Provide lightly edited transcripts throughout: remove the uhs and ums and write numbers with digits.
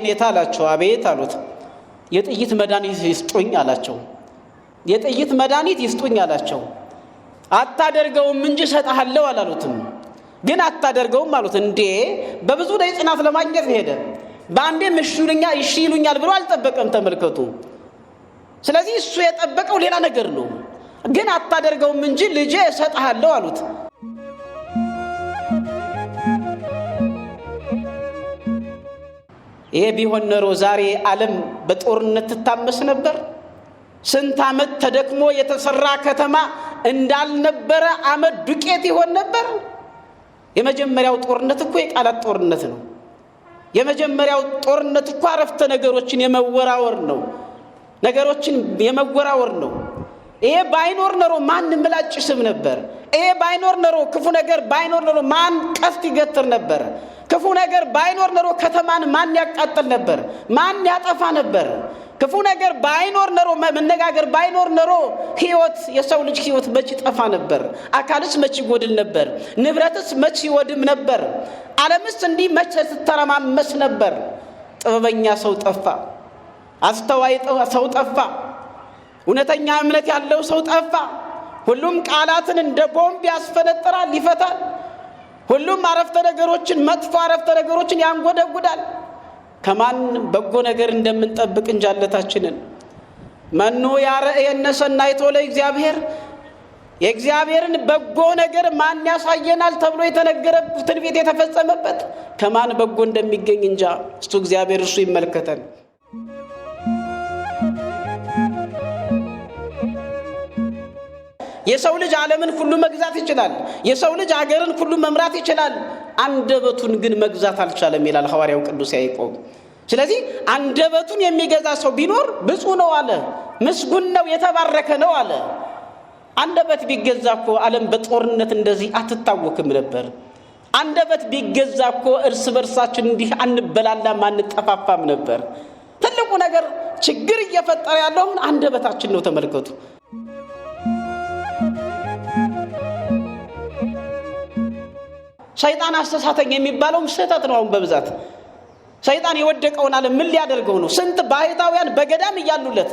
የኔታ አላቸው። አቤት አሉት። የጥይት መድኃኒት ይስጡኝ አላቸው። የጥይት መድኃኒት ይስጡኝ አላቸው። አታደርገውም እንጂ እሰጥሃለሁ አላሉትም። ግን አታደርገውም አሉት። እንዴ በብዙ ላይ ጽናት ለማግኘት ሄደ። በአንዴ እሺ ይሉኛል ብሎ አልጠበቀም። ተመልከቱ። ስለዚህ እሱ የጠበቀው ሌላ ነገር ነው። ግን አታደርገውም እንጂ ልጄ እሰጥሃለሁ አሉት። ይሄ ቢሆን ኖሮ ዛሬ ዓለም በጦርነት ትታመስ ነበር። ስንት ዓመት ተደክሞ የተሰራ ከተማ እንዳልነበረ አመድ ዱቄት ይሆን ነበር። የመጀመሪያው ጦርነት እኮ የቃላት ጦርነት ነው። የመጀመሪያው ጦርነት እኮ አረፍተ ነገሮችን የመወራወር ነው። ነገሮችን የመወራወር ነው። ይሄ ባይኖር ኖሮ ማን ምላጭ ስም ነበር? ይሄ ባይኖር ኖሮ ክፉ ነገር ባይኖር ኖሮ ማን ቀስት ይገትር ነበር? ክፉ ነገር ባይኖር ኖሮ ከተማን ማን ያቃጥል ነበር? ማን ያጠፋ ነበር? ክፉ ነገር ባይኖር ኖሮ መነጋገር ባይኖር ኖሮ ህይወት የሰው ልጅ ህይወት መች ጠፋ ነበር? አካልስ መች ይጎድል ነበር? ንብረትስ መች ይወድም ነበር? ዓለምስ እንዲህ መች ስትተረማመስ ነበር? ጥበበኛ ሰው ጠፋ። አስተዋይ ሰው ጠፋ። እውነተኛ እምነት ያለው ሰው ጠፋ። ሁሉም ቃላትን እንደ ቦምብ ያስፈነጥራል፣ ይፈታል። ሁሉም አረፍተ ነገሮችን መጥፎ አረፍተ ነገሮችን ያንጎደጉዳል። ከማን በጎ ነገር እንደምንጠብቅ እንጃለታችንን መኑ ያረእየነ ሰናይቶ ለእግዚአብሔር፣ የእግዚአብሔርን በጎ ነገር ማን ያሳየናል ተብሎ የተነገረ ትንቢት የተፈጸመበት ከማን በጎ እንደሚገኝ እንጃ። እሱ እግዚአብሔር እሱ ይመልከተን። የሰው ልጅ ዓለምን ሁሉ መግዛት ይችላል። የሰው ልጅ አገርን ሁሉ መምራት ይችላል። አንደበቱን ግን መግዛት አልቻለም ይላል ሐዋርያው ቅዱስ ያዕቆብ። ስለዚህ አንደበቱን የሚገዛ ሰው ቢኖር ብፁዕ ነው አለ፣ ምስጉን ነው፣ የተባረከ ነው አለ። አንደበት ቢገዛ እኮ ዓለም በጦርነት እንደዚህ አትታወክም ነበር። አንደበት ቢገዛ እኮ እርስ በርሳችን እንዲህ አንበላላም፣ አንጠፋፋም ነበር። ትልቁ ነገር ችግር እየፈጠረ ያለው አንደበታችን ነው። ተመልከቱ። ሰይጣን አስተሳተኝ የሚባለው ስህተት ነው። አሁን በብዛት ሰይጣን የወደቀውን ዓለም ምን ሊያደርገው ነው? ስንት ባሕታውያን በገዳም እያሉለት፣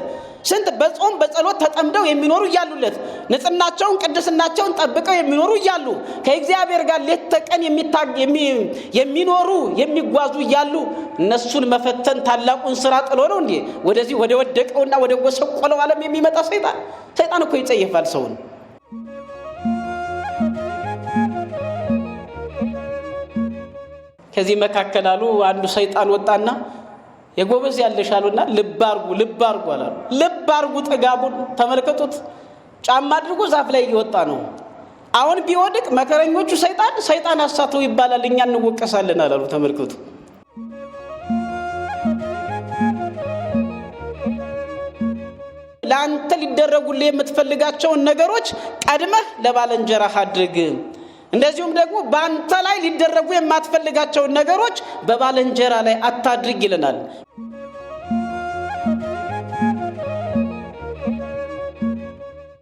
ስንት በጾም በጸሎት ተጠምደው የሚኖሩ እያሉለት፣ ንጽህናቸውን ቅድስናቸውን ጠብቀው የሚኖሩ እያሉ ከእግዚአብሔር ጋር ሌት ተቀን የሚኖሩ የሚጓዙ እያሉ እነሱን መፈተን ታላቁን ስራ ጥሎ ነው እንዴ ወደዚህ ወደ ወደቀውና ወደ ጎሰቆለው ዓለም የሚመጣ ሰይጣን? ሰይጣን እኮ ይጸየፋል ሰውን። ከዚህ መካከል አሉ አንዱ ሰይጣን ወጣና የጎበዝ ያለሻሉና ልብ አርጉ አላሉ። ልብ አርጉ ጥጋቡን ተመልከቱት። ጫማ አድርጎ ዛፍ ላይ እየወጣ ነው። አሁን ቢወድቅ መከረኞቹ ሰይጣን አሳተው ይባላል፣ እኛ እንወቀሳለን አላሉ። ተመልከቱ። ለአንተ ሊደረጉልህ የምትፈልጋቸውን ነገሮች ቀድመህ ለባልንጀራህ አድርግ። እንደዚሁም ደግሞ በአንተ ላይ ሊደረጉ የማትፈልጋቸውን ነገሮች በባልንጀራ ላይ አታድርግ ይለናል።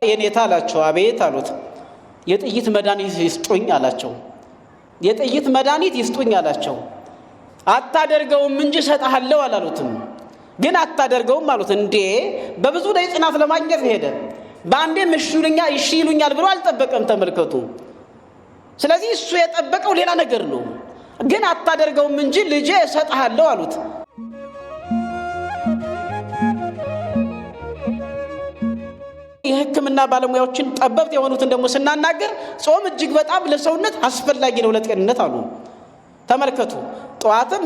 የኔታ አላቸው። አቤት አሉት። የጥይት መድኃኒት ይስጡኝ አላቸው። የጥይት መድኃኒት ይስጡኝ አላቸው። አታደርገውም እንጂ እሰጥሃለሁ አላሉትም። ግን አታደርገውም አሉት። እንዴ በብዙ ላይ ጽናት ለማግኘት ሄደ። በአንዴ እሺ ይሉኛል ብሎ አልጠበቀም። ተመልከቱ። ስለዚህ እሱ የጠበቀው ሌላ ነገር ነው። ግን አታደርገውም እንጂ ልጄ እሰጥሃለሁ አሉት። የሕክምና ባለሙያዎችን ጠበብት የሆኑትን ደግሞ ስናናገር ጾም እጅግ በጣም ለሰውነት አስፈላጊ ነው፣ ለጤንነት አሉ። ተመልከቱ። ጠዋትም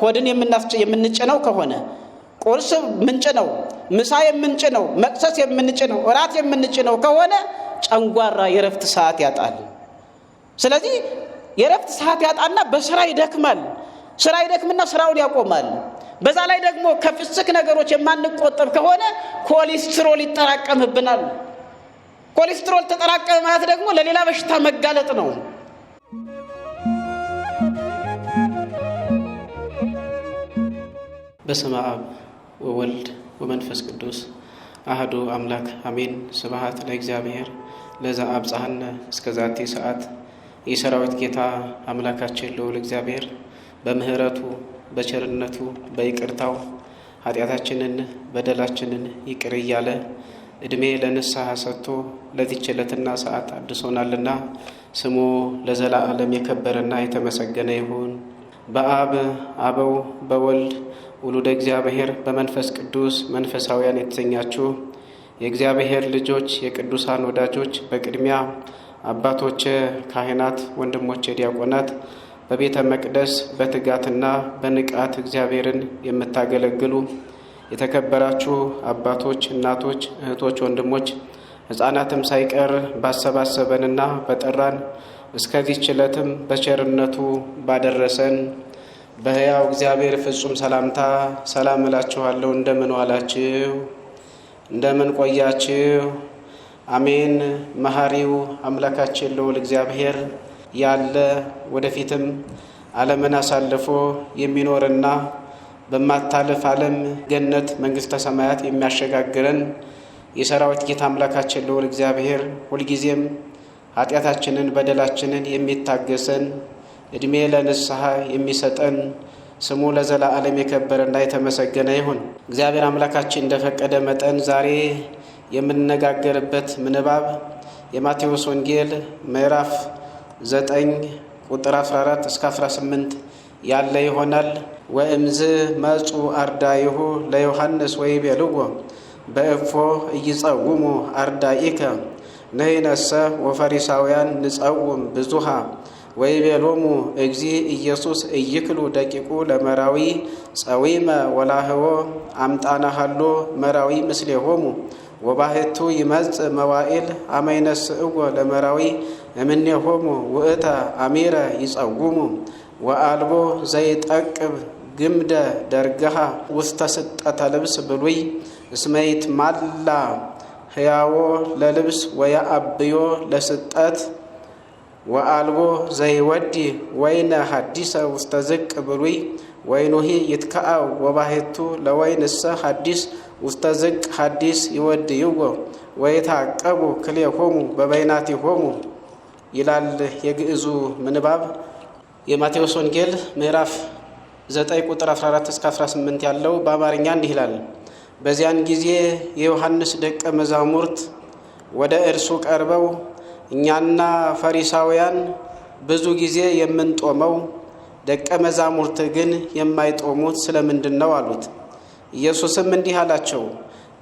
ሆድን የምንጭነው ከሆነ ቁርስ ምንጭነው፣ ምሳ የምንጭነው፣ መቅሰስ የምንጭነው፣ እራት የምንጭነው ከሆነ ጨንጓራ የረፍት ሰዓት ያጣል። ስለዚህ የረፍት ሰዓት ያጣና በስራ ይደክማል። ስራ ይደክምና ስራውን ያቆማል። በዛ ላይ ደግሞ ከፍስክ ነገሮች የማንቆጠብ ከሆነ ኮሌስትሮል ይጠራቀምብናል። ኮሌስትሮል ተጠራቀመ ማለት ደግሞ ለሌላ በሽታ መጋለጥ ነው። በስመ አብ ወወልድ ወመንፈስ ቅዱስ አሐዱ አምላክ አሜን። ስብሐት ለእግዚአብሔር ለዘአብጽሐነ እስከ ዛቲ ሰዓት። የሰራዊት ጌታ አምላካችን ልዑል እግዚአብሔር በምህረቱ በቸርነቱ በይቅርታው ኃጢአታችንን በደላችንን ይቅር እያለ እድሜ ለንስሐ ሰጥቶ ለዚህች ዕለትና ሰዓት አድሶናልና ስሙ ለዘላለም የከበረና የተመሰገነ ይሁን። በአብ አበው በወልድ ውሉደ እግዚአብሔር በመንፈስ ቅዱስ መንፈሳውያን የተሰኛችሁ የእግዚአብሔር ልጆች የቅዱሳን ወዳጆች፣ በቅድሚያ አባቶቼ ካህናት፣ ወንድሞቼ ዲያቆናት፣ በቤተ መቅደስ በትጋትና በንቃት እግዚአብሔርን የምታገለግሉ የተከበራችሁ አባቶች፣ እናቶች፣ እህቶች፣ ወንድሞች፣ ሕፃናትም ሳይቀር ባሰባሰበንና በጠራን እስከዚህች ዕለትም በቸርነቱ ባደረሰን በሕያው እግዚአብሔር ፍጹም ሰላምታ ሰላም እላችኋለሁ። እንደምን ዋላችሁ? እንደምን ቆያችሁ? አሜን። መሐሪው አምላካችን ልዑል እግዚአብሔር ያለ ወደፊትም ዓለምን አሳልፎ የሚኖርና በማታልፍ ዓለም ገነት መንግሥተ ሰማያት የሚያሸጋግረን የሰራዊት ጌታ አምላካችን ልዑል እግዚአብሔር ሁልጊዜም ኃጢአታችንን በደላችንን የሚታገሰን እድሜ ለንስሐ የሚሰጠን ስሙ ለዘላለም የከበረና የተመሰገነ ይሁን። እግዚአብሔር አምላካችን እንደፈቀደ መጠን ዛሬ የምንነጋገርበት ምንባብ የማቴዎስ ወንጌል ምዕራፍ 9 ቁጥር 14 እስከ 18 ያለ ይሆናል። ወእምዝ መጹ አርዳኢሁ ለዮሐንስ ወይቤልዎ በእፎ ኢይጸውሙ አርዳኢከ ንሕነሰ ወፈሪሳውያን ንጸውም ብዙሃ ወይቤሎሙ እግዚእ ኢየሱስ ኢይክሉ ደቂቁ ለመራዊ ጸዊመ ወላህዎ አምጣናሃሎ መራዊ ምስሌሆሙ ወባሕቱ ይመጽእ መዋዕል አመ ይነስእዎ ለመራዊ እምኔሆሙ ውእተ አሚረ ይጸውሙ ወአልቦ ዘይጠቅብ ግምደ ደርገሃ ውስተ ስጠተ ልብስ ብሉይ እስመ ይትማላ ሕያዎ ለልብስ ወየአብዮ ለስጠት ወአልቦ ዘይወዲ ወይነ ሐዲሰ ውስተ ዝቅ ብሉይ ወይኑሂ ይትከአው ወባሕቱ ለወይንሰ ሐዲስ ውስተ ዝቅ ሐዲስ ይወድይዎ ወይታቀቡ ክልኤሆሙ በበይናቲሆሙ ይላል የግዕዙ ምንባብ። የማቴዎስ ወንጌል ምዕራፍ 9 ቁጥር 14 እስከ 18 ያለው በአማርኛ እንዲህ ይላል። በዚያን ጊዜ የዮሐንስ ደቀ መዛሙርት ወደ እርሱ ቀርበው እኛና ፈሪሳውያን ብዙ ጊዜ የምንጦመው ደቀ መዛሙርት ግን የማይጦሙት ስለምንድን ነው አሉት። ኢየሱስም እንዲህ አላቸው፣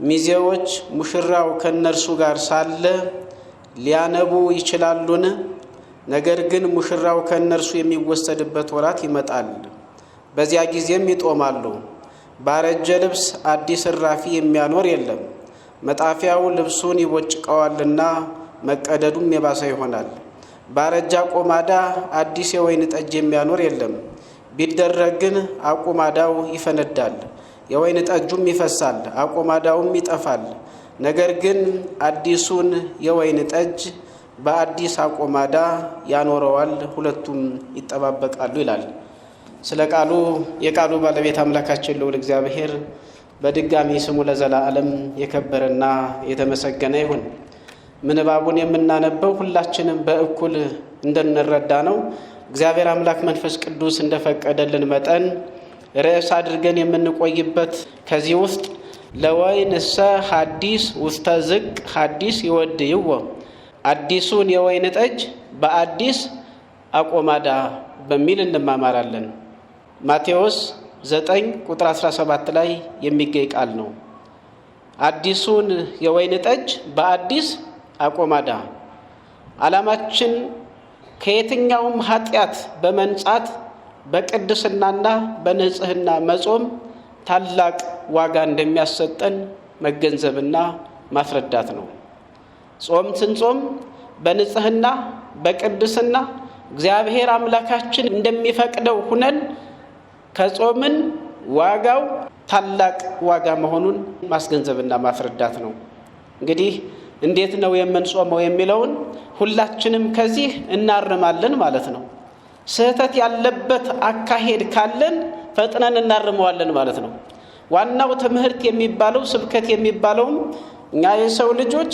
ሚዜዎች ሙሽራው ከእነርሱ ጋር ሳለ ሊያነቡ ይችላሉን? ነገር ግን ሙሽራው ከእነርሱ የሚወሰድበት ወራት ይመጣል፣ በዚያ ጊዜም ይጦማሉ። ባረጀ ልብስ አዲስ እራፊ የሚያኖር የለም፣ መጣፊያው ልብሱን ይቦጭቀዋልና መቀደዱም የባሰ ይሆናል። ባረጀ አቁማዳ አዲስ የወይን ጠጅ የሚያኖር የለም፣ ቢደረግ ግን አቁማዳው ይፈነዳል፣ የወይን ጠጁም ይፈሳል፣ አቁማዳውም ይጠፋል። ነገር ግን አዲሱን የወይን ጠጅ በአዲስ አቁማዳ ያኖረዋል፣ ሁለቱም ይጠባበቃሉ ይላል። ስለ ቃሉ የቃሉ ባለቤት አምላካችን ልዑል እግዚአብሔር በድጋሚ ስሙ ለዘላለም የከበረና የተመሰገነ ይሁን። ምንባቡን የምናነበው ሁላችንም በእኩል እንድንረዳ ነው። እግዚአብሔር አምላክ መንፈስ ቅዱስ እንደፈቀደልን መጠን ርዕስ አድርገን የምንቆይበት ከዚህ ውስጥ ለወይንሰ ሐዲስ ውስተ ዝቅ ሐዲስ ይወድይዎ፣ አዲሱን የወይን ጠጅ በአዲስ አቆማዳ በሚል እንማማራለን። ማቴዎስ 9 ቁጥር 17 ላይ የሚገኝ ቃል ነው። አዲሱን የወይን ጠጅ በአዲስ አቆማዳ። ዓላማችን ከየትኛውም ኃጢአት በመንጻት በቅድስናና በንጽህና መጾም ታላቅ ዋጋ እንደሚያሰጠን መገንዘብና ማስረዳት ነው። ጾም ስንጾም በንጽህና በቅድስና እግዚአብሔር አምላካችን እንደሚፈቅደው ሁነን ከጾምን ዋጋው ታላቅ ዋጋ መሆኑን ማስገንዘብና ማስረዳት ነው። እንግዲህ እንዴት ነው የምንጾመው የሚለውን ሁላችንም ከዚህ እናርማለን ማለት ነው። ስህተት ያለበት አካሄድ ካለን ፈጥነን እናርመዋለን ማለት ነው። ዋናው ትምህርት የሚባለው ስብከት የሚባለውም እኛ የሰው ልጆች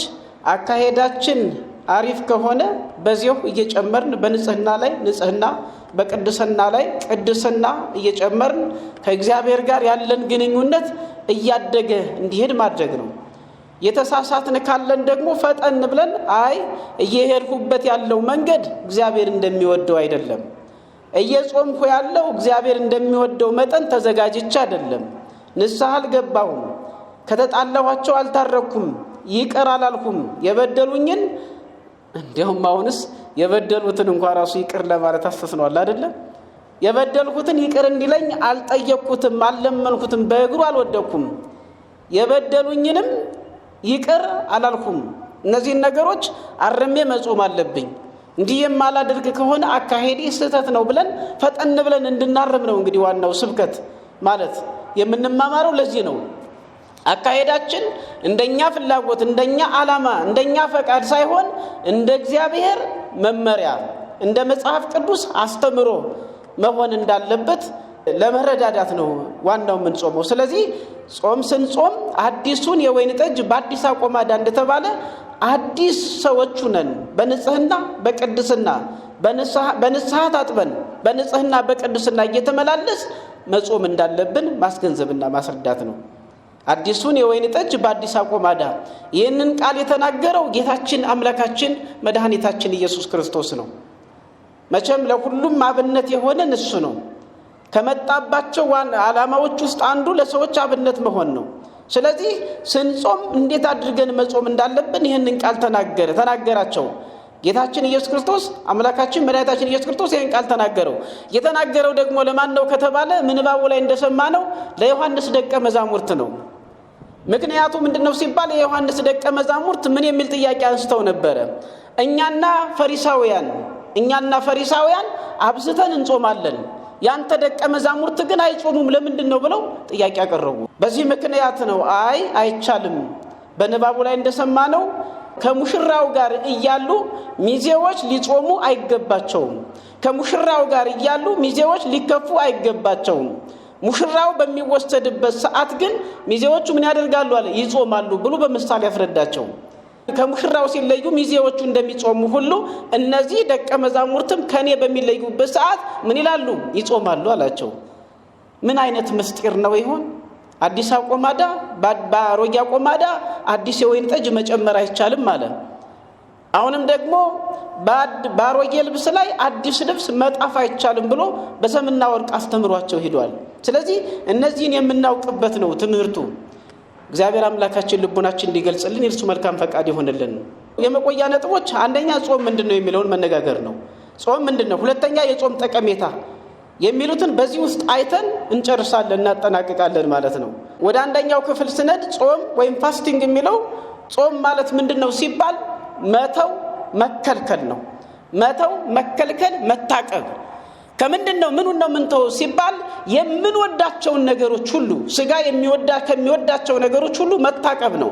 አካሄዳችን አሪፍ ከሆነ በዚያው እየጨመርን በንጽህና ላይ ንጽህና በቅድስና ላይ ቅድስና እየጨመርን ከእግዚአብሔር ጋር ያለን ግንኙነት እያደገ እንዲሄድ ማድረግ ነው። የተሳሳትን ካለን ደግሞ ፈጠን ብለን እየሄድኩበት ያለው መንገድ እግዚአብሔር እንደሚወደው አይደለም፣ እየጾምኩ ያለው እግዚአብሔር እንደሚወደው መጠን ተዘጋጅቼ አይደለም፣ ንስሐ አልገባሁም፣ ከተጣላኋቸው አልታረኩም፣ ይቅር አላልኩም፣ የበደሉኝን እንዲያውም አሁንስ የበደሉትን እንኳን ራሱ ይቅር ለማለት አስተስነዋል አይደለም። የበደልኩትን ይቅር እንዲለኝ አልጠየቅኩትም፣ አልለመንኩትም፣ በእግሩ አልወደኩም፣ የበደሉኝንም ይቅር አላልኩም። እነዚህን ነገሮች አርሜ መጾም አለብኝ። እንዲህ የማላደርግ ከሆነ አካሄዴ ስህተት ነው ብለን ፈጠን ብለን እንድናርም ነው እንግዲህ ዋናው ስብከት ማለት የምንማማረው ለዚህ ነው። አካሄዳችን እንደኛ ፍላጎት፣ እንደኛ ዓላማ፣ እንደኛ ፈቃድ ሳይሆን እንደ እግዚአብሔር መመሪያ፣ እንደ መጽሐፍ ቅዱስ አስተምሮ መሆን እንዳለበት ለመረዳዳት ነው ዋናው ምን ጾመው። ስለዚህ ጾም ስንጾም አዲሱን የወይን ጠጅ በአዲስ አቆማዳ እንደተባለ አዲስ ሰዎች ነን። በንጽህና በቅድስና በንስሐ ታጥበን በንጽህና በቅድስና እየተመላለስ መጾም እንዳለብን ማስገንዘብና ማስረዳት ነው። አዲሱን የወይን ጠጅ በአዲስ አቆማዳ ይህንን ቃል የተናገረው ጌታችን አምላካችን መድኃኒታችን ኢየሱስ ክርስቶስ ነው። መቼም ለሁሉም አብነት የሆነን እሱ ነው። ከመጣባቸው ዓላማዎች ውስጥ አንዱ ለሰዎች አብነት መሆን ነው። ስለዚህ ስንጾም እንዴት አድርገን መጾም እንዳለብን ይህንን ቃል ተናገራቸው። ጌታችን ኢየሱስ ክርስቶስ አምላካችን መድኃኒታችን ኢየሱስ ክርስቶስ ይህን ቃል ተናገረው። የተናገረው ደግሞ ለማን ነው ከተባለ ምንባቡ ላይ እንደሰማነው ለዮሐንስ ደቀ መዛሙርት ነው። ምክንያቱ ምንድነው ሲባል የዮሐንስ ደቀ መዛሙርት ምን የሚል ጥያቄ አንስተው ነበረ? እኛና ፈሪሳውያን አብዝተን እንጾማለን፣ ያንተ ደቀ መዛሙርት ግን አይጾሙም ለምንድነው ብለው ጥያቄ አቀረቡ። በዚህ ምክንያት ነው አይቻልም። በንባቡ ላይ እንደሰማነው ከሙሽራው ጋር እያሉ ሚዜዎች ሊጾሙ አይገባቸውም። ከሙሽራው ጋር እያሉ ሚዜዎች ሊከፉ አይገባቸውም። ሙሽራው በሚወሰድበት ሰዓት ግን ሚዜዎቹ ምን ያደርጋሉ አለ? ይጾማሉ ብሎ በምሳሌ ያስረዳቸው። ከሙሽራው ሲለዩ ሚዜዎቹ እንደሚጾሙ ሁሉ እነዚህ ደቀ መዛሙርትም ከኔ በሚለዩበት ሰዓት ምን ይላሉ? ይጾማሉ አላቸው። ምን አይነት ምስጢር ነው ይሆን? አዲስ አቆማዳ በአሮጌ አቆማዳ አዲስ የወይን ጠጅ መጨመር አይቻልም አለ። አሁንም ደግሞ በአሮጌ ልብስ ላይ አዲስ ልብስ መጣፍ አይቻልም ብሎ በሰምና ወርቅ አስተምሯቸው ሄዷል። ስለዚህ እነዚህን የምናውቅበት ነው ትምህርቱ። እግዚአብሔር አምላካችን ልቡናችን እንዲገልጽልን የእርሱ መልካም ፈቃድ ይሆንልን። የመቆያ ነጥቦች፣ አንደኛ ጾም ምንድነው የሚለውን መነጋገር ነው። ጾም ምንድነው? ሁለተኛ የጾም ጠቀሜታ የሚሉትን በዚህ ውስጥ አይተን እንጨርሳለን፣ እናጠናቅቃለን ማለት ነው። ወደ አንደኛው ክፍል ስነድ ጾም ወይም ፋስቲንግ የሚለው ጾም ማለት ምንድነው ሲባል መተው መከልከል ነው። መተው መከልከል መታቀብ ከምንድነው? ምኑን ነው ምንተው ሲባል የምንወዳቸውን ነገሮች ሁሉ ስጋ ከሚወዳቸው ነገሮች ሁሉ መታቀብ ነው።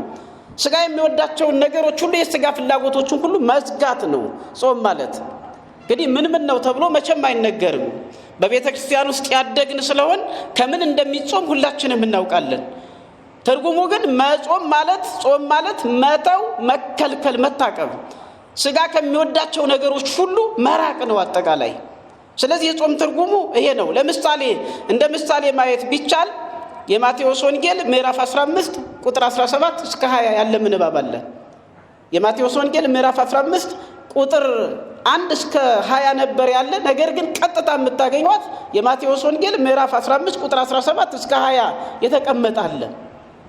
ስጋ የሚወዳቸውን ነገሮች ሁሉ የስጋ ፍላጎቶችን ሁሉ መዝጋት ነው ጾም ማለት። እንግዲህ ምን ነው ተብሎ መቼም አይነገርም። በቤተ ክርስቲያን ውስጥ ያደግን ስለሆን ከምን እንደሚጾም ሁላችንም እናውቃለን። ትርጉሙ ግን ጾም ማለት መተው መከልከል መታቀብ፣ ስጋ ከሚወዳቸው ነገሮች ሁሉ መራቅ ነው አጠቃላይ። ስለዚህ የጾም ትርጉሙ ይሄ ነው። ለምሳሌ እንደ ምሳሌ ማየት ቢቻል የማቴዎስ ወንጌል ምዕራፍ 15 ቁጥር 17 እስከ 20 ያለ ምንባብ አለ። የማቴዎስ ወንጌል ምዕራፍ 15 ቁጥር 1 እስከ 20 ነበር ያለ። ነገር ግን ቀጥታ የምታገኙት የማቴዎስ ወንጌል ምዕራፍ 15 ቁጥር 17 እስከ 20 የተቀመጠ አለ።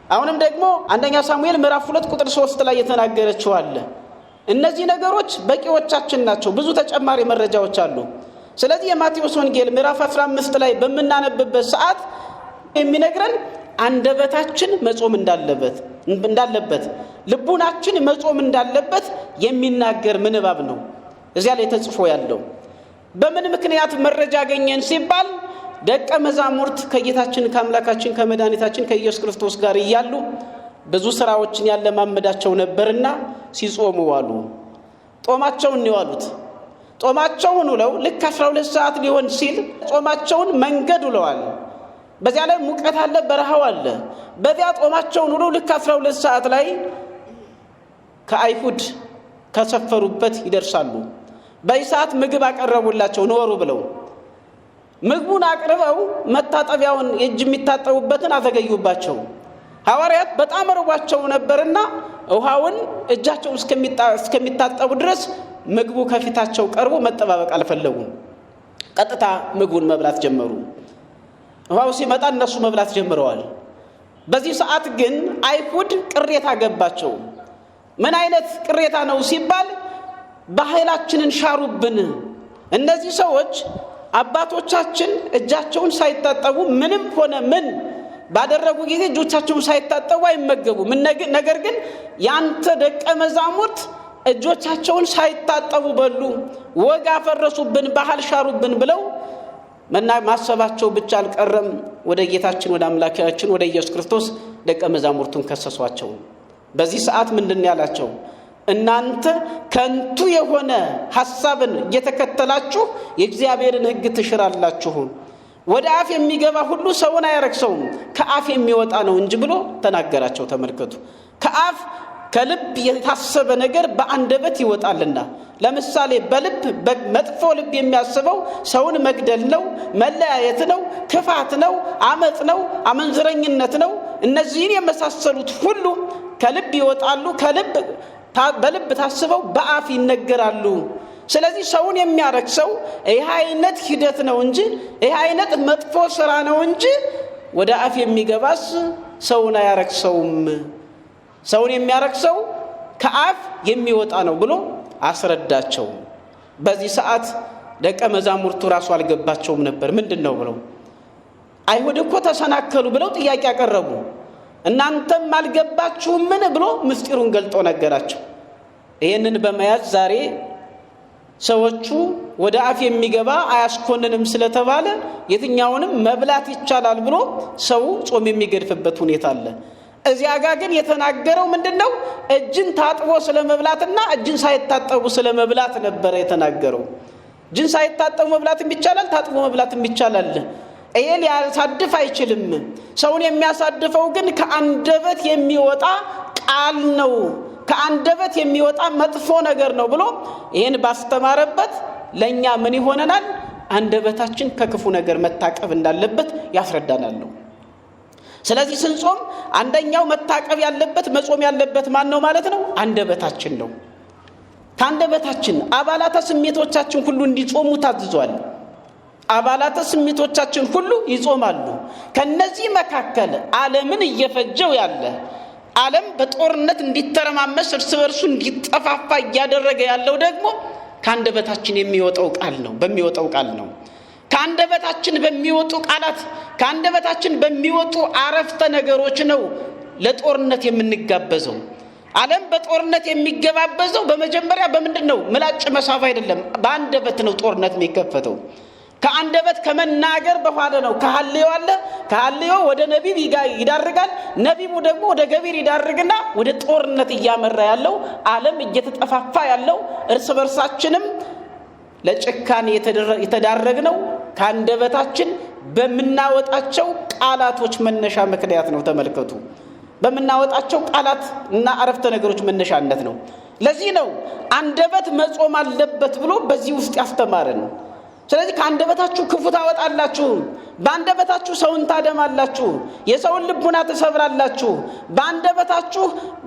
አሁንም ደግሞ አንደኛ ሳሙኤል ምዕራፍ 2 ቁጥር 3 ላይ የተናገረችው አለ። እነዚህ ነገሮች በቂዎቻችን ናቸው። ብዙ ተጨማሪ መረጃዎች አሉ። ስለዚህ የማቴዎስ ወንጌል ምዕራፍ 15 ላይ በመናነብበት ሰዓት የሚነግረን አንደበታችን መጾም እንዳለበት ልቡናችን መጾም እንዳለበት የሚናገር ምንባብ ነው እዚያ ላይ ተጽፎ ያለው። በምን ምክንያት መረጃ አገኘን ሲባል ደቀ መዛሙርት ከጌታችን ከአምላካችን ከመድኃኒታችን ከኢየሱስ ክርስቶስ ጋር እያሉ ብዙ ስራዎችን ያለማመዳቸው ነበርና ሲጾሙ ዋሉ። ጾማቸውን ነው ያሉት። ጾማቸውን ውለው ልክ 12 ሰዓት ሊሆን ሲል ጾማቸውን መንገድ ውለዋል። በዚያ ላይ ሙቀት አለ፣ በረሃው አለ። በዚያ ጾማቸውን ውለው ልክ 12 ሰዓት ላይ ከአይሁድ ከሰፈሩበት ይደርሳሉ። በሰዓት ምግብ አቀረቡላቸው ኖሩ ብለው። ምግቡን አቅርበው መታጠቢያውን የእጅ የሚታጠቡበትን አዘገዩባቸው። ሐዋርያት በጣም ርቧቸው ነበርና ውሃውን እጃቸው እስከሚታጠቡ ድረስ ምግቡ ከፊታቸው ቀርቦ መጠባበቅ አልፈለጉም። ቀጥታ ምግቡን መብላት ጀመሩ። ውሃው ሲመጣ እነሱ መብላት ጀምረዋል። በዚህ ሰዓት ግን አይሁድ ቅሬታ ገባቸው። ምን አይነት ቅሬታ ነው ሲባል ባህላችንን ሻሩብን። እነዚህ ሰዎች አባቶቻችን እጃቸውን ሳይታጠቡ ምንም ሆነ ምን ባደረጉ ጊዜ እጆቻቸውን ሳይታጠቡ አይመገቡም። ነገር ግን ያንተ ደቀ መዛሙርት እጆቻቸውን ሳይታጠቡ በሉ፣ ወግ አፈረሱብን፣ ባህል ሻሩብን ብለው ማሰባቸው ብቻ አልቀረም። ወደ ጌታችን ወደ አምላካችን ወደ ኢየሱስ ክርስቶስ ደቀ መዛሙርቱን ከሰሷቸው። በዚህ ሰዓት ምንድን ያላቸው? እናንተ ከንቱ የሆነ ሐሳብን እየተከተላችሁ የእግዚአብሔርን ሕግ ትሽራላችሁ። ወደ አፍ የሚገባ ሁሉ ሰውን አያረክሰውም፣ ከአፍ የሚወጣ ነው እንጂ ብሎ ተናገራቸው። ተመልከቱ። ከአፍ ከልብ የታሰበ ነገር በአንደበት ይወጣልና። ለምሳሌ በልብ መጥፎ ልብ የሚያስበው ሰውን መግደል ነው፣ መለያየት ነው፣ ክፋት ነው፣ አመጽ ነው፣ አመንዝረኝነት ነው። እነዚህን የመሳሰሉት ሁሉ ከልብ ይወጣሉ። በልብ ታስበው በአፍ ይነገራሉ። ስለዚህ ሰውን የሚያረክሰው ይህ አይነት ሂደት ነው እንጂ ይህ አይነት መጥፎ ስራ ነው እንጂ ወደ አፍ የሚገባስ ሰውን አያረክሰውም። ሰውን የሚያረክሰው ከአፍ የሚወጣ ነው ብሎ አስረዳቸው። በዚህ ሰዓት ደቀ መዛሙርቱ ራሱ አልገባቸውም ነበር። ምንድን ነው ብለው አይሁድ እኮ ተሰናከሉ ብለው ጥያቄ ያቀረቡ። እናንተም አልገባችሁምን ብሎ ምስጢሩን ገልጦ ነገራቸው። ይህንን በመያዝ ዛሬ ሰዎቹ ወደ አፍ የሚገባ አያስኮንንም ስለተባለ የትኛውንም መብላት ይቻላል ብሎ ሰው ጾም የሚገድፍበት ሁኔታ አለ። እዚያ ጋር ግን የተናገረው ምንድነው? እጅን ታጥቦ ስለመብላትና እጅን ሳይታጠቡ ስለመብላት ነበር የተናገረው። እጅን ሳይታጠቡ መብላትም ይቻላል፣ ታጥቦ መብላትም ይቻላል። ይሄ ሊያሳድፍ አይችልም። ሰውን የሚያሳድፈው ግን ከአንደበት የሚወጣ ቃል ነው፣ ከአንደበት የሚወጣ መጥፎ ነገር ነው ብሎ ይሄን ባስተማረበት ለኛ ምን ይሆነናል? አንደበታችን ከክፉ ነገር መታቀብ እንዳለበት ያስረዳናል ነው። ስለዚህ ስንጾም አንደኛው መታቀብ ያለበት መጾም ያለበት ማን ነው ማለት ነው? አንደበታችን ነው። ከአንደበታችን አባላተ ስሜቶቻችን ሁሉ እንዲጾሙ ታዝዟል። አባላተ ስሜቶቻችን ሁሉ ይጾማሉ። ከነዚህ መካከል ዓለምን እየፈጀው ያለ ዓለም በጦርነት እንዲተረማመስ እርስ በርሱ እንዲጠፋፋ እያደረገ ያለው ደግሞ ከአንደበታችን የሚወጣው ቃል ነው። በሚወጣው ቃል ነው። ከአንደበታችን በሚወጡ ቃላት፣ ከአንደበታችን በሚወጡ አረፍተ ነገሮች ነው ለጦርነት የምንጋበዘው። ዓለም በጦርነት የሚገባበዘው በመጀመሪያ በምንድን ነው? ምላጭ መሳፍ አይደለም፣ በአንደበት ነው ጦርነት የሚከፈተው። ከአንደበት ከመናገር በኋላ ነው ከሐልዮ አለ። ከሐልዮ ወደ ነቢብ ይዳርጋል። ነቢቡ ደግሞ ወደ ገቢር ይዳርግና ወደ ጦርነት እያመራ ያለው ዓለም እየተጠፋፋ ያለው እርስ በርሳችንም ለጭካኔ የተዳረግነው ከአንደበታችን በመናወጣቸው ቃላቶች መነሻ ምክንያት ነው። ተመልከቱ። በመናወጣቸው ቃላት እና አረፍተ ነገሮች መነሻነት ነው። ለዚህ ነው አንደበት መጾም አለበት ብሎ በዚህ ውስጥ ያስተማረን። ስለዚህ ከአንደበታችሁ ክፉ ታወጣላችሁ፣ በአንደበታችሁ ሰውን ታደማላችሁ፣ የሰውን ልቡና ትሰብራላችሁ፣ በአንደበታችሁ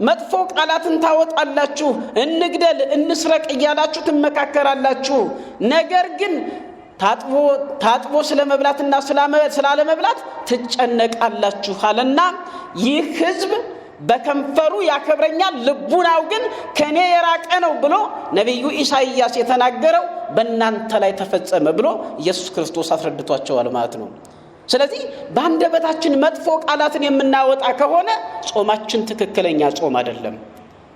መጥፎ ቃላትን ታወጣላችሁ፣ እንግደል እንስረቅ እያላችሁ ትመካከራላችሁ። ነገር ግን ታጥቦ ስለመብላትና ስላለመብላት ትጨነቃላችሁ አለና ይህ ሕዝብ በከንፈሩ ያከብረኛል፣ ልቡናው ግን ከኔ የራቀ ነው ብሎ ነቢዩ ኢሳይያስ የተናገረው በእናንተ ላይ ተፈጸመ ብሎ ኢየሱስ ክርስቶስ አስረድቷቸዋል ማለት ነው። ስለዚህ በአንደበታችን መጥፎ ቃላትን የምናወጣ ከሆነ ጾማችን ትክክለኛ ጾም አይደለም።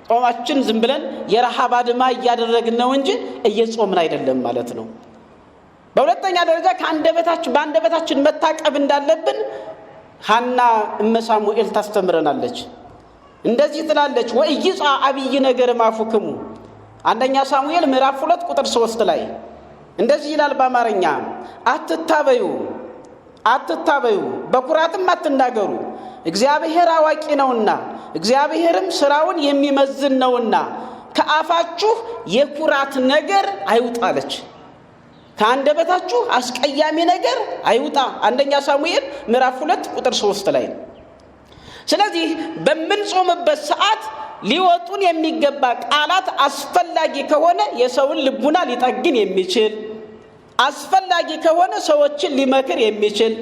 ጾማችን ዝም ብለን የረሃብ አድማ እያደረግን ነው እንጂ እየጾምን አይደለም ማለት ነው። በሁለተኛ ደረጃ በአንደበታችን መታቀብ እንዳለብን ሐና እመ ሳሙኤል ታስተምረናለች። እንደዚህ ትላለች፣ ወኢይጻ አብይ ነገር ማፉክሙ። አንደኛ ሳሙኤል ምዕራፍ 2 ቁጥር 3 ላይ እንደዚህ ይላል በአማርኛ፣ አትታበዩ፣ በኩራትም አትናገሩ፣ እግዚአብሔር አዋቂ ነውና እግዚአብሔርም ስራውን የሚመዝን ነውና ከአፋችሁ የኩራት ነገር አይውጣለች። ከአንደበታችሁ አስቀያሚ ነገር አይውጣ። አንደኛ ሳሙኤል ምዕራፍ 2 ቁጥር 3 ላይ። ስለዚህ በምንጾምበት ሰዓት ሊወጡን የሚገባ ቃላት አስፈላጊ ከሆነ የሰውን ልቡና ሊጠግን የሚችል፣ አስፈላጊ ከሆነ ሰዎችን ሊመክር የሚችል፣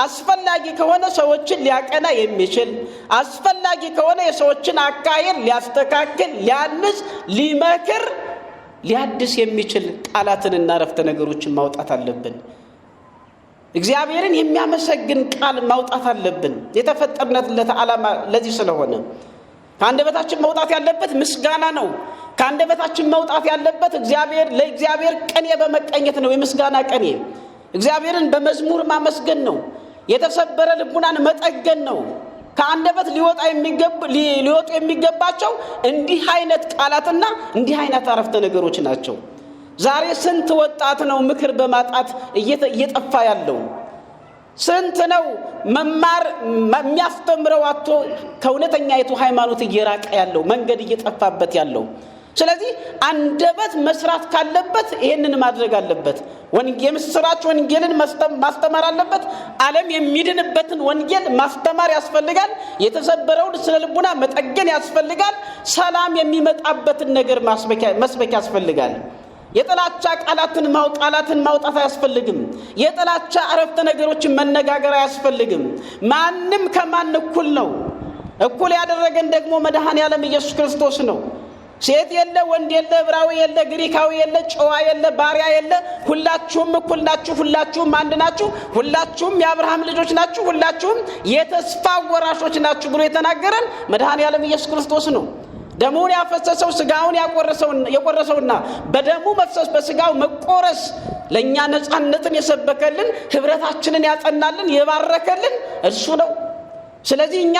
አስፈላጊ ከሆነ ሰዎችን ሊያቀና የሚችል፣ አስፈላጊ ከሆነ የሰዎችን አካሄድ ሊያስተካክል፣ ሊያንጽ፣ ሊመክር፣ ሊያድስ የሚችል ቃላትንና አረፍተ ነገሮችን ማውጣት አለብን። እግዚአብሔርን የሚያመሰግን ቃል ማውጣት አለብን። የተፈጠርንለት ዓላማ ለዚህ ስለሆነ ከአንደበታችን መውጣት ያለበት ምስጋና ነው። ከአንደበታችን መውጣት ያለበት ለእግዚአብሔር ቅኔ በመቀኘት ነው። የምስጋና ቅኔ እግዚአብሔርን በመዝሙር ማመስገን ነው። የተሰበረ ልቡናን መጠገን ነው። ከአንደበት ሊወጡ የሚገባቸው እንዲህ አይነት ቃላትና እንዲህ አይነት አረፍተ ነገሮች ናቸው። ዛሬ ስንት ወጣት ነው ምክር በማጣት እየጠፋ ያለው? ስንት ነው መማር የሚያስተምረው አጥቶ ከእውነተኛይቱ ሃይማኖት እየራቀ ያለው፣ መንገድ እየጠፋበት ያለው? ስለዚህ አንደበት መስራት ካለበት ይሄንን ማድረግ አለበት። የምስራች ወንጌልን ማስተማር አለበት። ዓለም የሚድንበትን ወንጌል ማስተማር ያስፈልጋል። የተሰበረውን ስነ ልቡና መጠገን ያስፈልጋል። ሰላም የሚመጣበትን ነገር መስበክ ያስፈልጋል። የጥላቻ ቃላትን ማውጣት አያስፈልግም። የጥላቻ አረፍተ ነገሮችን መነጋገር አያስፈልግም። ማንም ከማን እኩል ነው። እኩል ያደረገን ደግሞ መድኃኔዓለም ኢየሱስ ክርስቶስ ነው። ሴት የለ፣ ወንድ የለ፣ ዕብራዊ የለ፣ ግሪካዊ የለ፣ ጨዋ የለ፣ ባሪያ የለ፣ ሁላችሁም እኩል ናችሁ፣ ሁላችሁም አንድ ናችሁ፣ ሁላችሁም የአብርሃም ልጆች ናችሁ፣ ሁላችሁም የተስፋ ወራሾች ናችሁ ብሎ የተናገረን መድኃኔዓለም ኢየሱስ ክርስቶስ ነው። ደሙን ያፈሰሰው ስጋውን የቆረሰውና በደሙ መፍሰስ በስጋው መቆረስ ለኛ ነፃነትን የሰበከልን፣ ህብረታችንን ያጸናልን፣ የባረከልን እርሱ ነው። ስለዚህ እኛ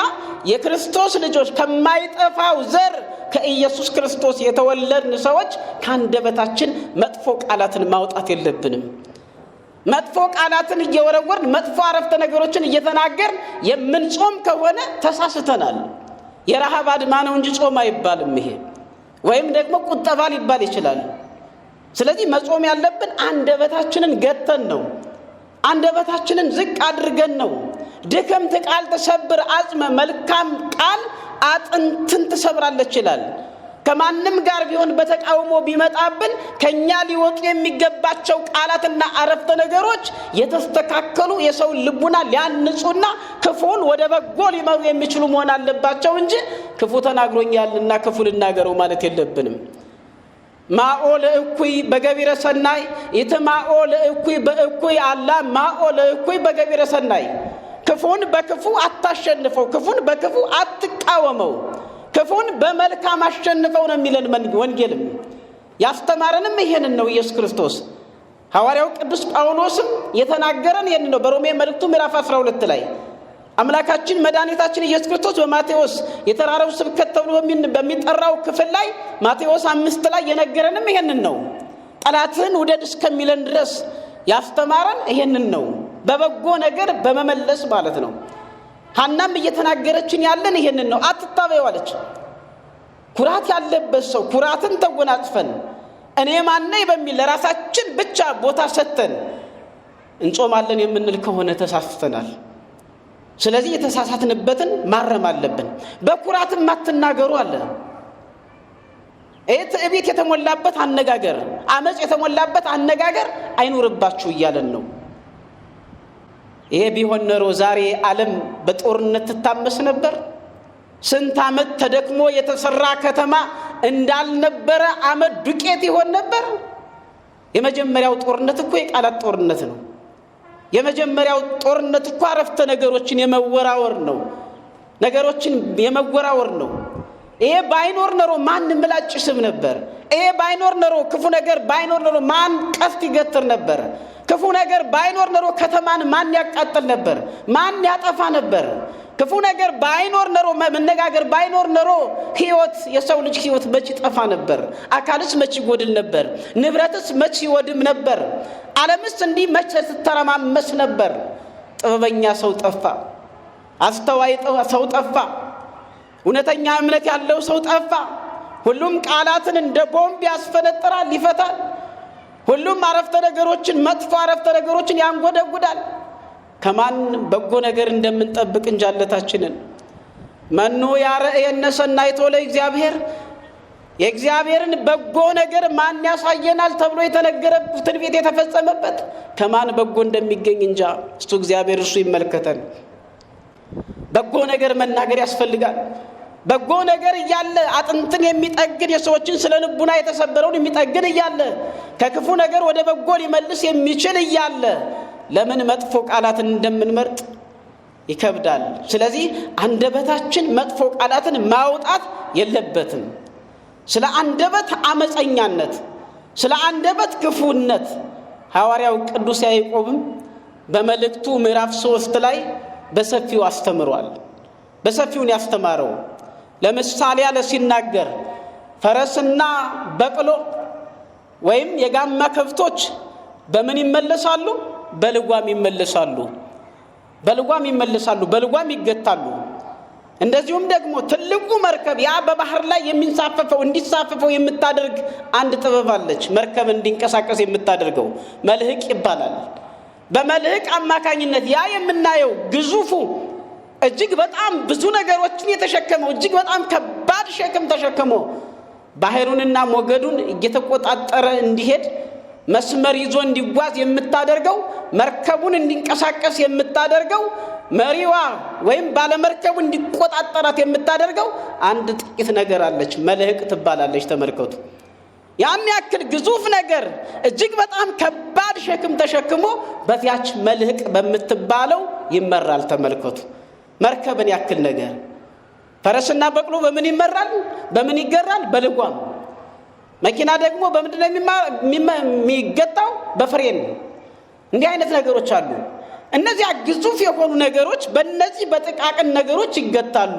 የክርስቶስ ልጆች ከማይጠፋው ዘር ከኢየሱስ ክርስቶስ የተወለድን ሰዎች ከአንደበታችን መጥፎ ቃላትን ማውጣት የለብንም። መጥፎ ቃላትን እየወረወርን መጥፎ አረፍተ ነገሮችን እየተናገርን የምንጾም ከሆነ ተሳስተናል። የረሃብ አድማ ነው እንጂ ጾም አይባልም። ይሄ ወይም ደግሞ ቁጠባ ሊባል ይችላል። ስለዚህ መጾም ያለብን አንደበታችንን ገተን ነው። አንደበታችንን ዝቅ አድርገን ነው። ድክምት ቃል ተሰብር አጽመ፣ መልካም ቃል አጥንትን ትሰብራለች ይላል። ከማንም ጋር ቢሆን በተቃውሞ ቢመጣብን ከኛ ሊወጡ የሚገባቸው ቃላትና አረፍተ ነገሮች የተስተካከሉ የሰው ልቡና ሊያንጹና ክፉን ወደ በጎ ሊመሩ የሚችሉ መሆን አለባቸው እንጂ ክፉ ተናግሮኛልና ክፉ ልናገረው ማለት የለብንም። ማኦ ለእኩይ በገቢረ ሰናይ ይትማኦ ለእኩይ በእኩይ አላ ማኦ ለእኩይ በገቢረ ሰናይ። ክፉን በክፉ አታሸንፈው፣ ክፉን በክፉ አትቃወመው፣ ክፉን በመልካም አሸንፈው ነው የሚለን ወንጌልም። ያስተማረንም ይሄንን ነው ኢየሱስ ክርስቶስ። ሐዋርያው ቅዱስ ጳውሎስም የተናገረን ይሄንን ነው። በሮሜ መልእክቱ ምዕራፍ 12 ላይ አምላካችን መድኃኒታችን ኢየሱስ ክርስቶስ በማቴዎስ የተራራው ስብከት ተብሎ በሚጠራው ክፍል ላይ ማቴዎስ 5 ላይ የነገረንም ይሄንን ነው። ጠላትህን ውደድ እስከሚለን ድረስ ያስተማረን ይሄንን ነው። በበጎ ነገር በመመለስ ማለት ነው። ሐናም እየተናገረችን ያለን ይሄንን ነው። አትታበዩ አለች። ኩራት ያለበት ሰው ኩራትን ተጎናጽፈን እኔ ማን ነኝ በሚል ለራሳችን ብቻ ቦታ ሰጥተን እንጾማለን የምንል ከሆነ ተሳስተናል። ስለዚህ የተሳሳትንበትን ማረም አለብን። በኩራትም አትናገሩ አለ። ትዕቢት የተሞላበት አነጋገር፣ አመጽ የተሞላበት አነጋገር አይኑርባችሁ እያለን ነው። ይሄ ቢሆን ኖሮ ዛሬ ዓለም በጦርነት ትታመስ ነበር። ስንት ዓመት ተደክሞ የተሰራ ከተማ እንዳልነበረ አመድ ዱቄት ይሆን ነበር። የመጀመሪያው ጦርነት እኮ የቃላት ጦርነት ነው። የመጀመሪያው ጦርነት እኮ አረፍተ ነገሮችን የመወራወር ነው። ነገሮችን የመወራወር ነው። ይሄ ባይኖር ኖሮ ማን ምላጭ ስም ነበር? ይሄ ባይኖር ኖሮ ክፉ ነገር ባይኖር ኖሮ ማን ቀስት ይገትር ነበር? ክፉ ነገር ባይኖር ኖሮ ከተማን ማን ያቃጥል ነበር? ማን ያጠፋ ነበር? ክፉ ነገር ባይኖር ኖሮ መነጋገር ባይኖር ኖሮ ህይወት የሰው ልጅ ህይወት መች ይጠፋ ነበር? አካልስ መች ይጎድል ነበር? ንብረትስ መች ይወድም ነበር? ዓለምስ እንዲህ መች ስትተረማመስ ነበር? ጥበበኛ ሰው ጠፋ። አስተዋይ ሰው ጠፋ። እውነተኛ እምነት ያለው ሰው ጠፋ። ሁሉም ቃላትን እንደ ቦምብ ያስፈነጥራል፣ ይፈታል። ሁሉም አረፍተ ነገሮችን መጥፎ አረፍተ ነገሮችን ያንጎደጉዳል። ከማን በጎ ነገር እንደምንጠብቅ እንጃለታችንን። መኑ ያረእየነ ሰናይቶ ለእግዚአብሔር፣ የእግዚአብሔርን በጎ ነገር ማን ያሳየናል ተብሎ የተነገረ ትንቢት የተፈጸመበት ከማን በጎ እንደሚገኝ እንጃ። እሱ እግዚአብሔር እሱ ይመልከተን። በጎ ነገር መናገር ያስፈልጋል። በጎ ነገር እያለ አጥንትን የሚጠግን የሰዎችን ስለ ልቡና የተሰበረውን የሚጠግን እያለ ከክፉ ነገር ወደ በጎ ሊመልስ የሚችል እያለ ለምን መጥፎ ቃላትን እንደምንመርጥ ይከብዳል። ስለዚህ አንደበታችን መጥፎ ቃላትን ማውጣት የለበትም። ስለ አንደበት አመፀኛነት፣ ስለ አንደበት ክፉነት ሐዋርያው ቅዱስ ያዕቆብም በመልእክቱ ምዕራፍ 3 ላይ በሰፊው አስተምሯል። በሰፊውን ያስተማረው ለምሳሌ ያለ ሲናገር ፈረስና በቅሎ ወይም የጋማ ከብቶች በምን ይመለሳሉ? በልጓም ይመለሳሉ። በልጓም ይመለሳሉ፣ በልጓም ይገታሉ። እንደዚሁም ደግሞ ትልቁ መርከብ ያ በባህር ላይ የሚንሳፈፈው እንዲሳፈፈው የምታደርግ አንድ ጥበብ አለች። መርከብ እንዲንቀሳቀስ የምታደርገው መልህቅ ይባላል። በመልህቅ አማካኝነት ያ የምናየው ግዙፉ እጅግ በጣም ብዙ ነገሮችን የተሸከመው እጅግ በጣም ከባድ ሸክም ተሸክሞ ባህሩንና ሞገዱን እየተቆጣጠረ እንዲሄድ መስመር ይዞ እንዲጓዝ የምታደርገው መርከቡን እንዲንቀሳቀስ የምታደርገው መሪዋ ወይም ባለመርከቡ እንዲቆጣጠራት የምታደርገው አንድ ጥቂት ነገር አለች፣ መልህቅ ትባላለች። ተመልከቱ። ያን ያክል ግዙፍ ነገር እጅግ በጣም ከባድ ሸክም ተሸክሞ በዚያች መልህቅ በምትባለው ይመራል። ተመልከቱ። መርከብን ያክል ነገር ፈረስና በቅሎ በምን ይመራል? በምን ይገራል? በልጓም። መኪና ደግሞ በምንድነው የሚገታው? በፍሬን። እንዲህ አይነት ነገሮች አሉ። እነዚህ ግዙፍ የሆኑ ነገሮች በእነዚህ በጥቃቅን ነገሮች ይገታሉ።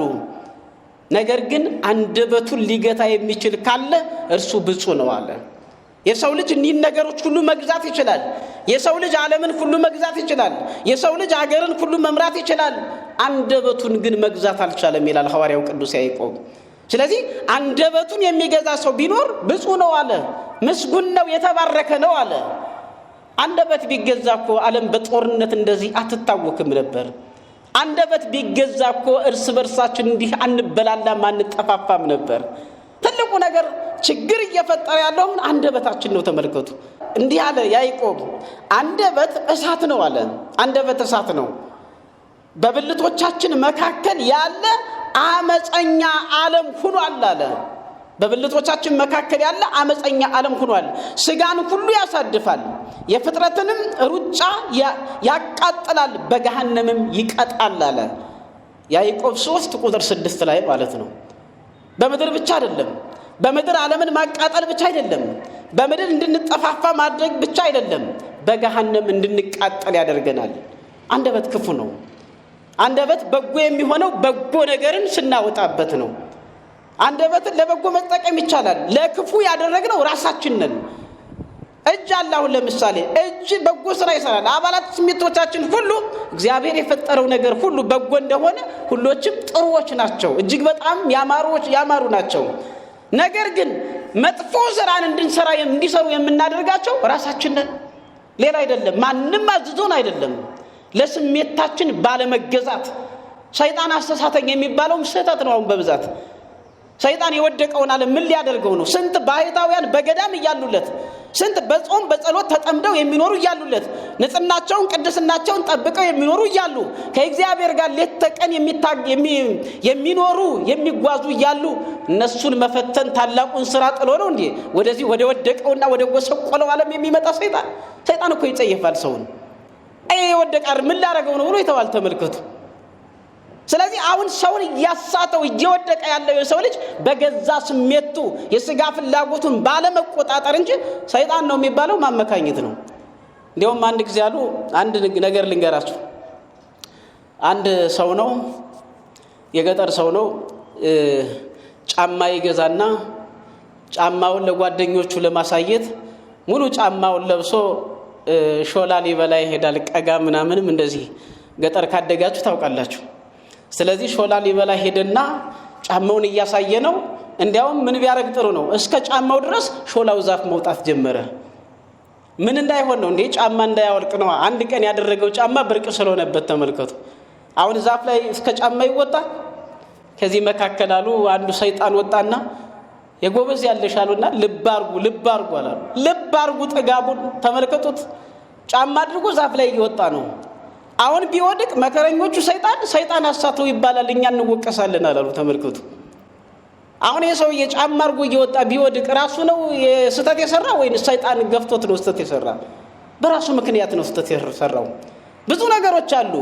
ነገር ግን አንደበቱን ሊገታ የሚችል ካለ እርሱ ብፁዕ ነው አለ። የሰው ልጅ እኒህን ነገሮች ሁሉ መግዛት ይችላል። የሰው ልጅ ዓለምን ሁሉ መግዛት ይችላል። የሰው ልጅ አገርን ሁሉ መምራት ይችላል። አንደበቱን ግን መግዛት አልቻለም ይላል ሐዋርያው ቅዱስ ያዕቆብ። ስለዚህ አንደበቱን የሚገዛ ሰው ቢኖር ብፁዕ ነው አለ፣ ምስጉን ነው፣ የተባረከ ነው አለ። አንደበት ቢገዛ እኮ ዓለም በጦርነት እንደዚህ አትታወክም ነበር። አንደበት ቢገዛ እኮ እርስ በርሳችን እንዲህ አንበላላም አንጠፋፋም ነበር። ትልቁ ነገር ችግር እየፈጠረ ያለው አንደበታችን ነው። ተመልከቱ። እንዲህ አለ ያዕቆብ፣ አንደበት እሳት ነው አለ። አንደበት እሳት ነው። በብልቶቻችን መካከል ያለ አመፀኛ ዓለም ሆኗል አለ። በብልቶቻችን መካከል ያለ አመፀኛ ዓለም ሆኗል። ስጋን ሁሉ ያሳድፋል፣ የፍጥረትንም ሩጫ ያቃጥላል፣ በገሃነምም ይቀጣል አለ። ያዕቆብ 3 ቁጥር 6 ላይ ማለት ነው። በምድር ብቻ አይደለም፣ በምድር ዓለምን ማቃጠል ብቻ አይደለም፣ በምድር እንድንጠፋፋ ማድረግ ብቻ አይደለም፣ በገሃነም እንድንቃጠል ያደርገናል። አንደበት ክፉ ነው። አንደበት በጎ የሚሆነው በጎ ነገርን ስናወጣበት ነው። አንደበትን ለበጎ መጠቀም ይቻላል። ለክፉ ያደረግነው ራሳችን ነን። እጅ አለ። አሁን ለምሳሌ እጅ በጎ ስራ ይሰራል። አባላት ስሜቶቻችን ሁሉ እግዚአብሔር የፈጠረው ነገር ሁሉ በጎ እንደሆነ ሁሎችም ጥሩዎች ናቸው፣ እጅግ በጣም ያማሩ ናቸው። ነገር ግን መጥፎ ስራን እንዲሰሩ የምናደርጋቸው ራሳችን ነን፣ ሌላ አይደለም። ማንም አዝዞን አይደለም። ለስሜታችን ባለመገዛት ሰይጣን አስተሳተኝ የሚባለው ስህተት ነው። አሁን በብዛት ሰይጣን የወደቀውን ዓለም ምን ሊያደርገው ነው? ስንት ባሕታውያን በገዳም እያሉለት፣ ስንት በጾም በጸሎት ተጠምደው የሚኖሩ እያሉለት፣ ንጽህናቸውን ቅድስናቸውን ጠብቀው የሚኖሩ እያሉ ከእግዚአብሔር ጋር ሌት ተቀን የሚኖሩ የሚጓዙ እያሉ እነሱን መፈተን ታላቁን ስራ ጥሎ ነው እንዴ ወደዚህ ወደ ወደቀውና ወደ ጎሰቆለው ዓለም የሚመጣ ሰይጣን? ሰይጣን እኮ ይጸየፋል ሰውን። ወደቃር ምን ላደርገው ነው ብሎ ይተዋል። ተመልከቱ። ስለዚህ አሁን ሰውን እያሳተው እየወደቀ ያለው የሰው ልጅ በገዛ ስሜቱ የስጋ ፍላጎቱን ባለመቆጣጠር እንጂ ሰይጣን ነው የሚባለው ማመካኘት ነው። እንዲያውም አንድ ጊዜ ያሉ አንድ ነገር ልንገራችሁ። አንድ ሰው ነው፣ የገጠር ሰው ነው። ጫማ ይገዛና ጫማውን ለጓደኞቹ ለማሳየት ሙሉ ጫማውን ለብሶ ሾላ ሊበላ ይሄዳል። ቀጋ ምናምንም እንደዚህ ገጠር ካደጋችሁ ታውቃላችሁ። ስለዚህ ሾላ ሊበላ ሄደና ጫማውን እያሳየ ነው። እንዲያውም ምን ቢያረግ ጥሩ ነው፣ እስከ ጫማው ድረስ ሾላው ዛፍ መውጣት ጀመረ። ምን እንዳይሆን ነው እንዴ? ጫማ እንዳያወልቅ ነው። አንድ ቀን ያደረገው ጫማ ብርቅ ስለሆነበት ተመልከቱ። አሁን ዛፍ ላይ እስከ ጫማ ይወጣል። ከዚህ መካከል አሉ አንዱ ሰይጣን ወጣና የጎበዝ ያለሻሉና ልብ አርጉ አላሉ። ልብ አርጉ ጥጋቡን ተመልከቱት። ጫማ አድርጎ ዛፍ ላይ እየወጣ ነው። አሁን ቢወድቅ መከረኞቹ ሰይጣን አሳተው ይባላል፣ እኛ እንወቀሳለን አላሉ። ተመልከቱ። አሁን የሰውዬ ጫማ አድርጎ እየወጣ ቢወድቅ ራሱ ነው ስህተት የሰራ ወይስ ሰይጣን ገፍቶት ነው ስህተት የሰራ? በራሱ ምክንያት ነው ስህተት የሰራው። ብዙ ነገሮች አሉ።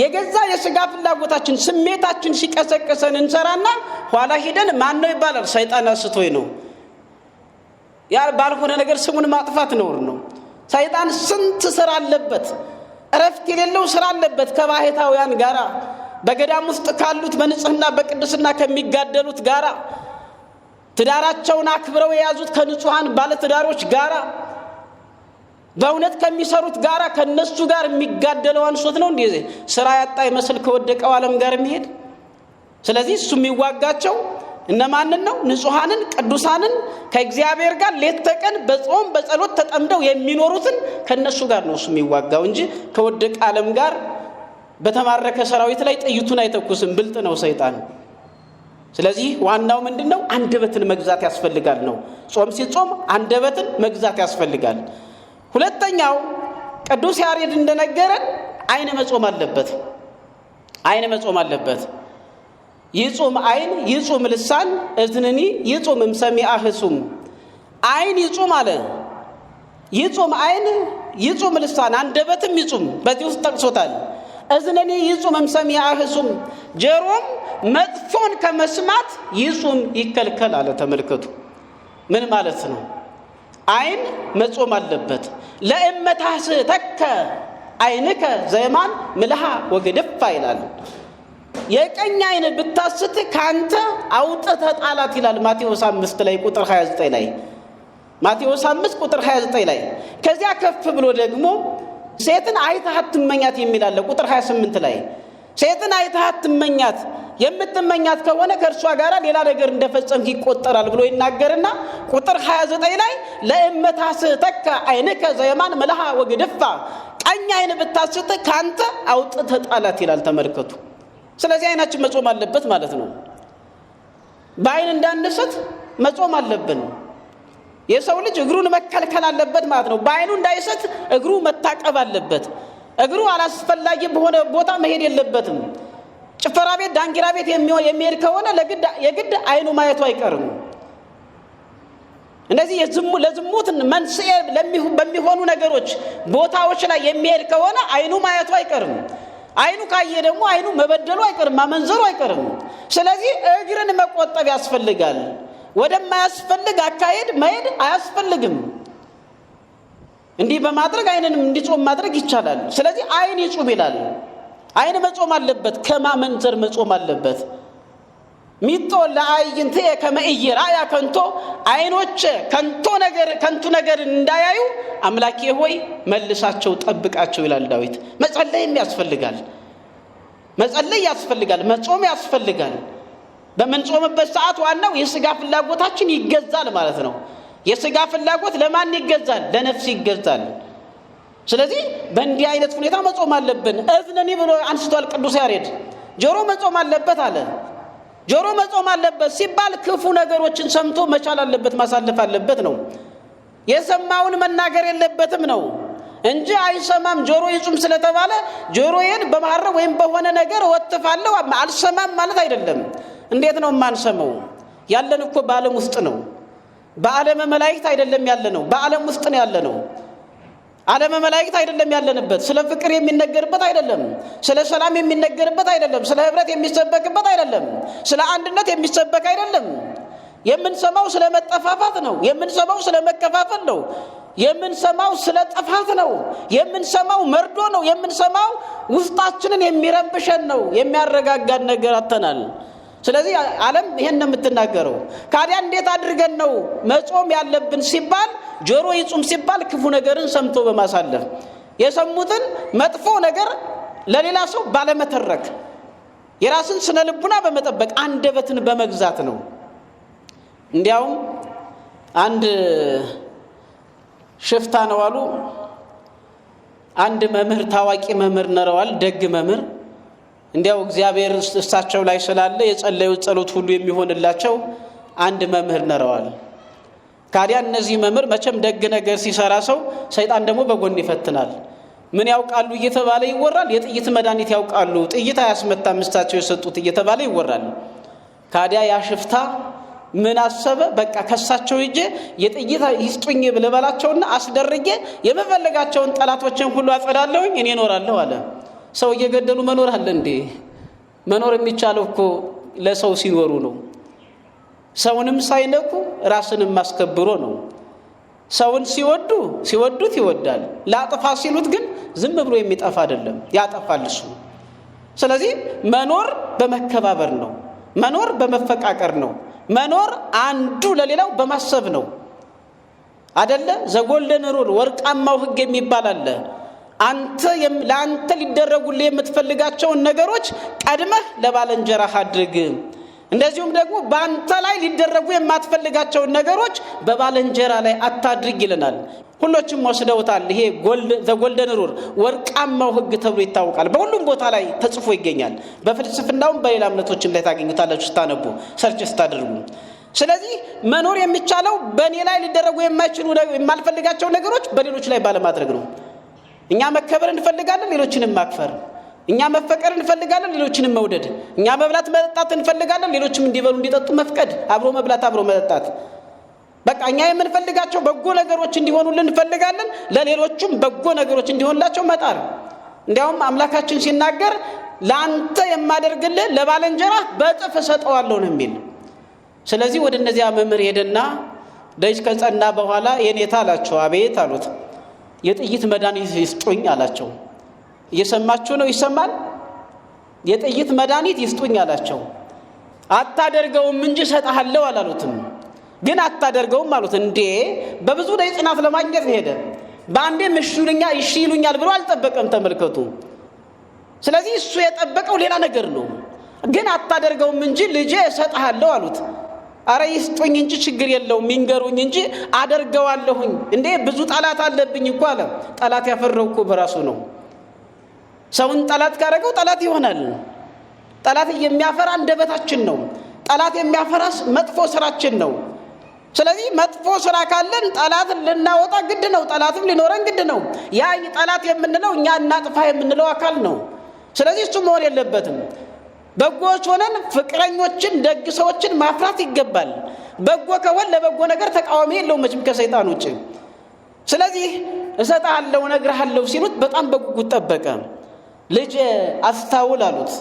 የገዛ የሥጋ ፍላጎታችን ስሜታችን ሲቀሰቀሰን እንሰራና ኋላ ሄደን ማን ነው ይባላል? ሰይጣን አስቶኝ ነው። ያ ባልሆነ ነገር ስሙን ማጥፋት ነው። ሰይጣን ስንት ስራ አለበት፣ እረፍት የሌለው ስራ አለበት። ከባህታውያን ጋራ በገዳም ውስጥ ካሉት በንጽህና በቅድስና ከሚጋደሉት ጋራ ትዳራቸውን አክብረው የያዙት ከንጹሃን ባለትዳሮች ጋራ በእውነት ከሚሰሩት ጋራ ከነሱ ጋር የሚጋደለው አንሶት ነው እንዴ ስራ ያጣ ይመስል ከወደቀው ዓለም ጋር የሚሄድ? ስለዚህ እሱ የሚዋጋቸው እነማንን ነው? ንጹሃንን ቅዱሳንን ከእግዚአብሔር ጋር ሌት ተቀን በጾም በጸሎት ተጠምደው የሚኖሩትን ከነሱ ጋር ነው እሱ የሚዋጋው እንጂ ከወደቀ ዓለም ጋር በተማረከ ሰራዊት ላይ ጥይቱን አይተኩስም። ብልጥ ነው ሰይጣን። ስለዚህ ዋናው ምንድነው? አንደበትን መግዛት ያስፈልጋል ነው። ጾም ሲጾም አንደበትን መግዛት ያስፈልጋል። ሁለተኛው ቅዱስ ያሬድ እንደነገረን አይን መጾም አለበት። አይን መጾም አለበት። ይጾም አይን ይጾም ልሳን እዝንኒ ይጾም ሰሚዓ ህሱም። አይን ይጾም አለ። ይጾም አይን ይጾም ልሳን አንደበትም ይጾም። በዚህ ውስጥ ጠቅሶታል። እዝንኒ ይጾም ሰሚዓ ህሱም፣ ጆሮም መጥፎን ከመስማት ይጾም ይከልከል አለ። ተመልከቱ ምን ማለት ነው? አይን መጾም አለበት። ለእመታስ ተከ አይንከ ዘየማን ምልሃ ወገደፋ ይላል። የቀኝ አይን ብታስት ካንተ አውጥተህ ጣላት ይላል ማቴዎስ 5 ላይ ቁጥር 29 ላይ። ማቴዎስ 5 ቁጥር 29 ላይ ከዚያ ከፍ ብሎ ደግሞ ሴትን አይተህ አትመኛት የሚል አለ ቁጥር 28 ላይ። ሴትን አይተህ አትመኛት፣ የምትመኛት ከሆነ ከእርሷ ጋር ሌላ ነገር እንደፈጸምክ ይቆጠራል ብሎ ይናገርና ቁጥር 29 ላይ ለእመታስ ተከ አይንከ ዘየማን ምልሃ ወገደፋ፣ ቀኝ አይን ብታስት ካንተ አውጥተህ ጣላት ይላል። ተመልከቱ። ስለዚህ አይናችን መጾም አለበት ማለት ነው። በአይን እንዳንስት መጾም አለብን። የሰው ልጅ እግሩን መከልከል አለበት ማለት ነው። በአይኑ እንዳይስት እግሩ መታቀብ አለበት። እግሩ አላስፈላጊ በሆነ ቦታ መሄድ የለበትም። ጭፈራ ቤት ዳንኪራ ቤት የሚሄድ ከሆነ የግድ አይኑ ማየቱ አይቀርም። እነዚህ ለዝሙት መንስኤ በሚሆኑ ነገሮች ቦታዎች ላይ የሚሄድ ከሆነ አይኑ ማየቱ አይቀርም። አይኑ ካየ ደግሞ አይኑ መበደሉ አይቀርም፣ ማመንዘሩ አይቀርም። ስለዚህ እግርን መቆጠብ ያስፈልጋል። ወደማያስፈልግ አካሄድ መሄድ አያስፈልግም። እንዲህ በማድረግ አይንንም እንዲጾም ማድረግ ይቻላል። ስለዚህ አይን ይጾም ይላል። አይን መጾም አለበት፣ ከማመንዘር መጾም አለበት። ሚጦ ለአይንተ ከመይራያ ከንቶ አይኖች ከንቱ ነገር እንዳያዩ አምላኬ ሆይ መልሳቸው ጠብቃቸው ይላል ዳዊት። መጸለይም ያስፈልጋል። መጸለይ ያስፈልጋል። መጾም ያስፈልጋል። በመንጾምበት ሰዓት ዋናው የሥጋ ፍላጎታችን ይገዛል ማለት ነው። የሥጋ ፍላጎት ለማን ይገዛል? ለነፍስ ይገዛል። ስለዚህ በእንዲህ አይነት ሁኔታ መጾም አለብን። እዝነኒ ብሎ አንስቷል ቅዱስ ያሬድ። ጆሮ መጾም አለበት አለ። ጆሮ መጾም አለበት ሲባል ክፉ ነገሮችን ሰምቶ መቻል አለበት፣ ማሳለፍ አለበት ነው። የሰማውን መናገር የለበትም ነው እንጂ አይሰማም ጆሮ ይጹም ስለተባለ ጆሮዬን በማረብ ወይም በሆነ ነገር ወጥፋለሁ አልሰማም ማለት አይደለም። እንዴት ነው የማንሰማው? ያለን እኮ በዓለም ውስጥ ነው። በዓለም መላእክት አይደለም ያለነው፣ በዓለም ውስጥ ነው ያለነው። ዓለም መላእክት አይደለም ያለንበት። ስለ ፍቅር የሚነገርበት አይደለም፣ ስለ ሰላም የሚነገርበት አይደለም፣ ስለ ህብረት የሚሰበክበት አይደለም፣ ስለ አንድነት የሚሰበክ አይደለም። የምንሰማው ስለ መጠፋፋት ነው። የምንሰማው ስለ መከፋፈል ነው። የምንሰማው ስለ ጥፋት ነው። የምንሰማው መርዶ ነው። የምንሰማው ውስጣችንን የሚረብሸን ነው። የሚያረጋጋን ነገር አተናል። ስለዚህ ዓለም ይሄን ነው የምትናገረው። ካዲያ እንዴት አድርገን ነው መጾም ያለብን ሲባል ጆሮ ይጹም ሲባል ክፉ ነገርን ሰምቶ በማሳለፍ የሰሙትን መጥፎ ነገር ለሌላ ሰው ባለመተረክ የራስን ስነ ልቡና በመጠበቅ አንደበትን በመግዛት ነው። እንዲያውም አንድ ሽፍታ ነው አሉ። አንድ መምህር ታዋቂ መምህር ነረዋል፣ ደግ መምህር እንዲያው እግዚአብሔር እሳቸው ላይ ስላለ የጸለዩት ጸሎት ሁሉ የሚሆንላቸው አንድ መምህር ነረዋል። ካዲያ እነዚህ መምህር መቼም ደግ ነገር ሲሰራ ሰው ሰይጣን ደግሞ በጎን ይፈትናል። ምን ያውቃሉ እየተባለ ይወራል። የጥይት መድኃኒት ያውቃሉ፣ ጥይት አያስመታም እሳቸው የሰጡት እየተባለ ይወራል። ካዲያ ያ ሽፍታ ምን አሰበ? በቃ ከሳቸው ሂጄ የጥይት ይስጡኝ ብለበላቸውና አስደርጌ የመፈለጋቸውን ጠላቶችን ሁሉ አጸዳለሁኝ እኔ እኖራለሁ አለ። ሰው እየገደሉ መኖር አለ እንዴ? መኖር የሚቻለው እኮ ለሰው ሲኖሩ ነው። ሰውንም ሳይነኩ ራስንም ማስከብሮ ነው። ሰውን ሲወዱት ይወዳል። ላጥፋ ሲሉት ግን ዝም ብሎ የሚጠፋ አይደለም፣ ያጠፋል እሱ። ስለዚህ መኖር በመከባበር ነው። መኖር በመፈቃቀር ነው። መኖር አንዱ ለሌላው በማሰብ ነው አይደለ? ዘጎልደን ሩል ወርቃማው ህግ የሚባል አለ። ለአንተ ሊደረጉልህ የምትፈልጋቸውን ነገሮች ቀድመህ ለባልንጀራህ አድርግ። እንደዚሁም ደግሞ በአንተ ላይ ሊደረጉ የማትፈልጋቸውን ነገሮች በባልንጀራ ላይ አታድርግ ይለናል። ሁሎችም ወስደውታል። ይሄ ዘጎልደን ሩል ወርቃማው ህግ ተብሎ ይታወቃል። በሁሉም ቦታ ላይ ተጽፎ ይገኛል። በፍልስፍናውም በሌላ እምነቶችም ላይ ታገኙታላችሁ ስታነቡ፣ ሰርች ስታደርጉ። ስለዚህ መኖር የሚቻለው በእኔ ላይ ሊደረጉ የማልፈልጋቸው ነገሮች በሌሎች ላይ ባለማድረግ ነው። እኛ መከበር እንፈልጋለን፣ ሌሎችንም ማክፈር። እኛ መፈቀር እንፈልጋለን፣ ሌሎችንም መውደድ። እኛ መብላት መጠጣት እንፈልጋለን፣ ሌሎችም እንዲበሉ እንዲጠጡ መፍቀድ። አብሮ መብላት፣ አብሮ መጠጣት። በቃ እኛ የምንፈልጋቸው በጎ ነገሮች እንዲሆኑልን እንፈልጋለን፣ ለሌሎችም በጎ ነገሮች እንዲሆንላቸው መጣር። እንዲያውም አምላካችን ሲናገር ለአንተ የማደርግልህ ለባልንጀራ በእጥፍ እሰጠዋለሁ ነው የሚል። ስለዚህ ወደ እነዚያ መምህር ሄደና ደጅ ከጸና በኋላ የኔታ አላቸው። አቤት አሉት። የጥይት መድኃኒት ይስጡኝ አላቸው። እየሰማችሁ ነው? ይሰማል? የጥይት መድኃኒት ይስጡኝ አላቸው። አታደርገውም እንጂ እሰጥሃለሁ አላሉትም። ግን አታደርገውም አሉት። እንዴ በብዙ ላይ ጽናት ለማግኘት ሄደ። በአንዴ እሺ ይሉኛል ብሎ አልጠበቀም። ተመልከቱ። ስለዚህ እሱ የጠበቀው ሌላ ነገር ነው። ግን አታደርገውም እንጂ ልጄ እሰጥሃለሁ አሉት። አረ ይስጡኝ እንጂ ችግር የለውም ይንገሩኝ እንጂ አደርገዋለሁኝ። እንዴ ብዙ ጠላት አለብኝ እኮ አለ። ጠላት ያፈረው እኮ በራሱ ነው። ሰውን ጠላት ካደረገው ጠላት ይሆናል። ጠላት የሚያፈራ አንደበታችን ነው። ጠላት የሚያፈራ መጥፎ ስራችን ነው። ስለዚህ መጥፎ ስራ ካለን ጠላት ልናወጣ ግድ ነው። ጠላትም ሊኖረን ግድ ነው። ያ ጠላት የምንለው እኛ እናጥፋ የምንለው አካል ነው። ስለዚህ እሱ መሆን የለበትም። በጎዎች ሆነን ፍቅረኞችን፣ ደግ ሰዎችን ማፍራት ይገባል። በጎ ከሆነ ለበጎ ነገር ተቃዋሚ የለውም መቼም ከሰይጣን ውጭ። ስለዚህ እሰጥሃለሁ እነግርሃለሁ ሲሉት በጣም በጉጉት ጠበቀ። ልጅ አስታውል አሉት።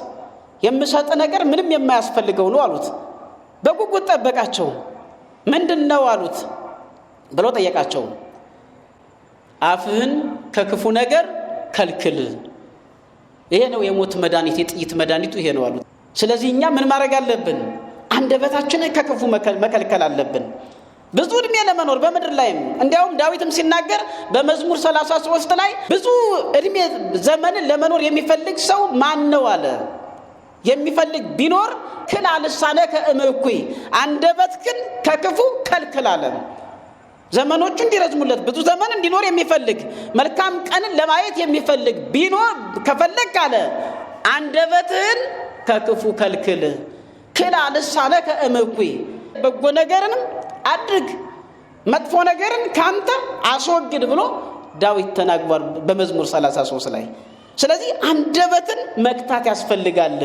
የምሰጥ ነገር ምንም የማያስፈልገው ነው አሉት። በጉጉት ጠበቃቸው። ምንድነው አሉት ብሎ ጠየቃቸው። አፍህን ከክፉ ነገር ከልክል። ይሄ ነው የሞት መድኃኒት፣ የጥይት መድኃኒቱ ይሄ ነው አሉት። ስለዚህ እኛ ምን ማድረግ አለብን? አንደበታችንን ከክፉ መከልከል አለብን። ብዙ እድሜ ለመኖር በምድር ላይም እንዲያውም ዳዊትም ሲናገር በመዝሙር 33 ላይ ብዙ እድሜ ዘመንን ለመኖር የሚፈልግ ሰው ማን ነው አለ። የሚፈልግ ቢኖር ክላ ልሳነከ እምእኩይ፣ አንደበትህን ከክፉ ከልክል አለ። ዘመኖቹ እንዲረዝሙለት ብዙ ዘመን እንዲኖር የሚፈልግ መልካም ቀንን ለማየት የሚፈልግ ቢኖር ከፈለግ አለ አንደበትህን ከክፉ ከልክል። ክላ ልሳነከ እምእኩይ፣ በጎ ነገርንም አድርግ፣ መጥፎ ነገርን ካንተ አስወግድ ብሎ ዳዊት ተናግሯል በመዝሙር 33 ላይ። ስለዚህ አንደበትን መግታት ያስፈልጋል።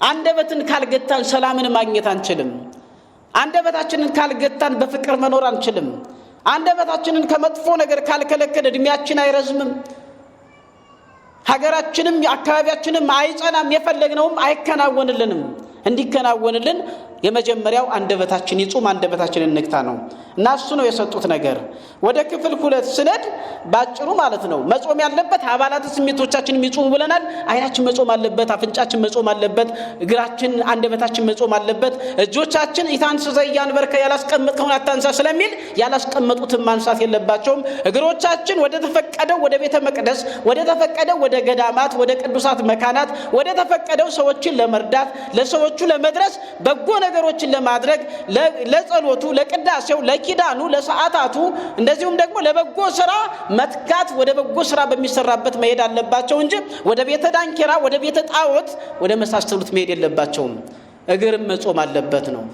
አንደበትን ካልገታን ሰላምን ማግኘት አንችልም። አንደበታችንን ካልገታን በፍቅር መኖር አንችልም። አንደበታችንን ከመጥፎ ነገር ካልከለከለ እድሜያችን አይረዝምም። ሀገራችንም አካባቢያችንም አይጸናም። የፈለግነውም አይከናወንልንም። እንዲከናወንልን የመጀመሪያው አንደበታችን ይጹም፣ አንደበታችንን ንግታ ነው እና እሱ ነው የሰጡት ነገር። ወደ ክፍል 2 ስነድ ባጭሩ ማለት ነው መጾም ያለበት አባላት ስሜቶቻችን ይጹሙ ብለናል። አይናችን መጾም አለበት፣ አፍንጫችን መጾም አለበት፣ እግራችን አንደበታችን መጾም አለበት። እጆቻችን ኢታንስ ዘያን በርከ ያላስቀመጥከውን አታንሳ ስለሚል ያላስቀመጡትን ማንሳት የለባቸውም። እግሮቻችን ወደ ተፈቀደው ወደ ቤተ መቅደስ፣ ወደ ተፈቀደው ወደ ገዳማት፣ ወደ ቅዱሳት መካናት፣ ወደ ተፈቀደው ሰዎችን ለመርዳት፣ ለሰዎቹ ለመድረስ፣ በጎ ነገሮችን ለማድረግ፣ ለጸሎቱ፣ ለቅዳሴው፣ ለኪዳኑ ለሰዓታቱ እንደዚሁም ደግሞ ለበጎ ስራ መትጋት ወደ በጎ ስራ በሚሰራበት መሄድ አለባቸው እንጂ ወደ ቤተ ዳንኪራ ወደ ቤተ ጣዖት ወደ መሳሰሉት መሄድ የለባቸውም። እግርም መጾም አለበት ነው።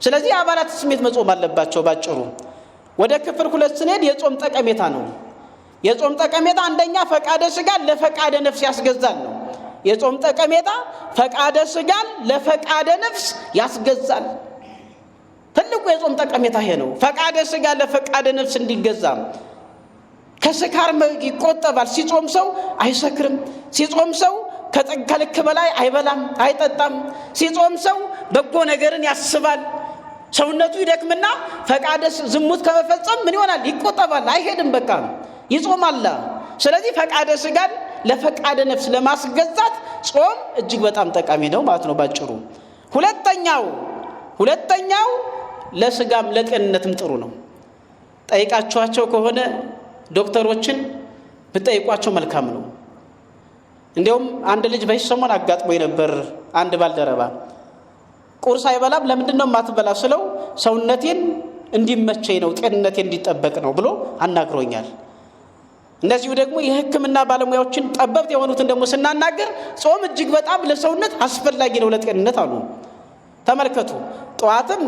ስለዚህ አባላት ስሜት መጾም አለባቸው። ባጭሩ ወደ ክፍል 2 ስንሄድ የጾም ጠቀሜታ ነው። የጾም ጠቀሜታ አንደኛ ፈቃደ ስጋን ለፈቃደ ነፍስ ያስገዛል ነው። የጾም ጠቀሜታ ፈቃደ ስጋን ለፈቃደ ነፍስ ያስገዛል። ትልቁ የጾም ጠቀሜታ ይሄ ነው። ፈቃደ ስጋ ለፈቃደ ነፍስ እንዲገዛ ከስካር ይቆጠባል። ሲጾም ሰው አይሰክርም። ሲጾም ሰው ከልክ በላይ አይበላም አይጠጣም። ሲጾም ሰው በጎ ነገርን ያስባል። ሰውነቱ ይደክምና ፈቃደ ዝሙት ከመፈጸም ምን ይሆናል? ይቆጠባል። አይሄድም፣ በቃ ይጾማል። ስለዚህ ፈቃደ ስጋን ለፈቃደ ነፍስ ለማስገዛት ጾም እጅግ በጣም ጠቃሚ ነው ማለት ነው ባጭሩ። ሁለተኛው ለስጋም ለጤንነትም ጥሩ ነው። ጠይቃችኋቸው ከሆነ ዶክተሮችን ብጠይቋቸው መልካም ነው። እንዲያውም አንድ ልጅ በሰሞን አጋጥሞ ነበር። አንድ ባልደረባ ቁርስ አይበላም። ለምንድነው የማትበላ ስለው ሰውነቴን እንዲመቸኝ ነው ጤንነቴ እንዲጠበቅ ነው ብሎ አናግሮኛል። እንደዚሁ ደግሞ የሕክምና ባለሙያዎችን ጠበብት የሆኑትን ደግሞ ስናናገር ጾም እጅግ በጣም ለሰውነት አስፈላጊ ነው ለጤንነት አሉ። ተመልከቱ፣ ጠዋትም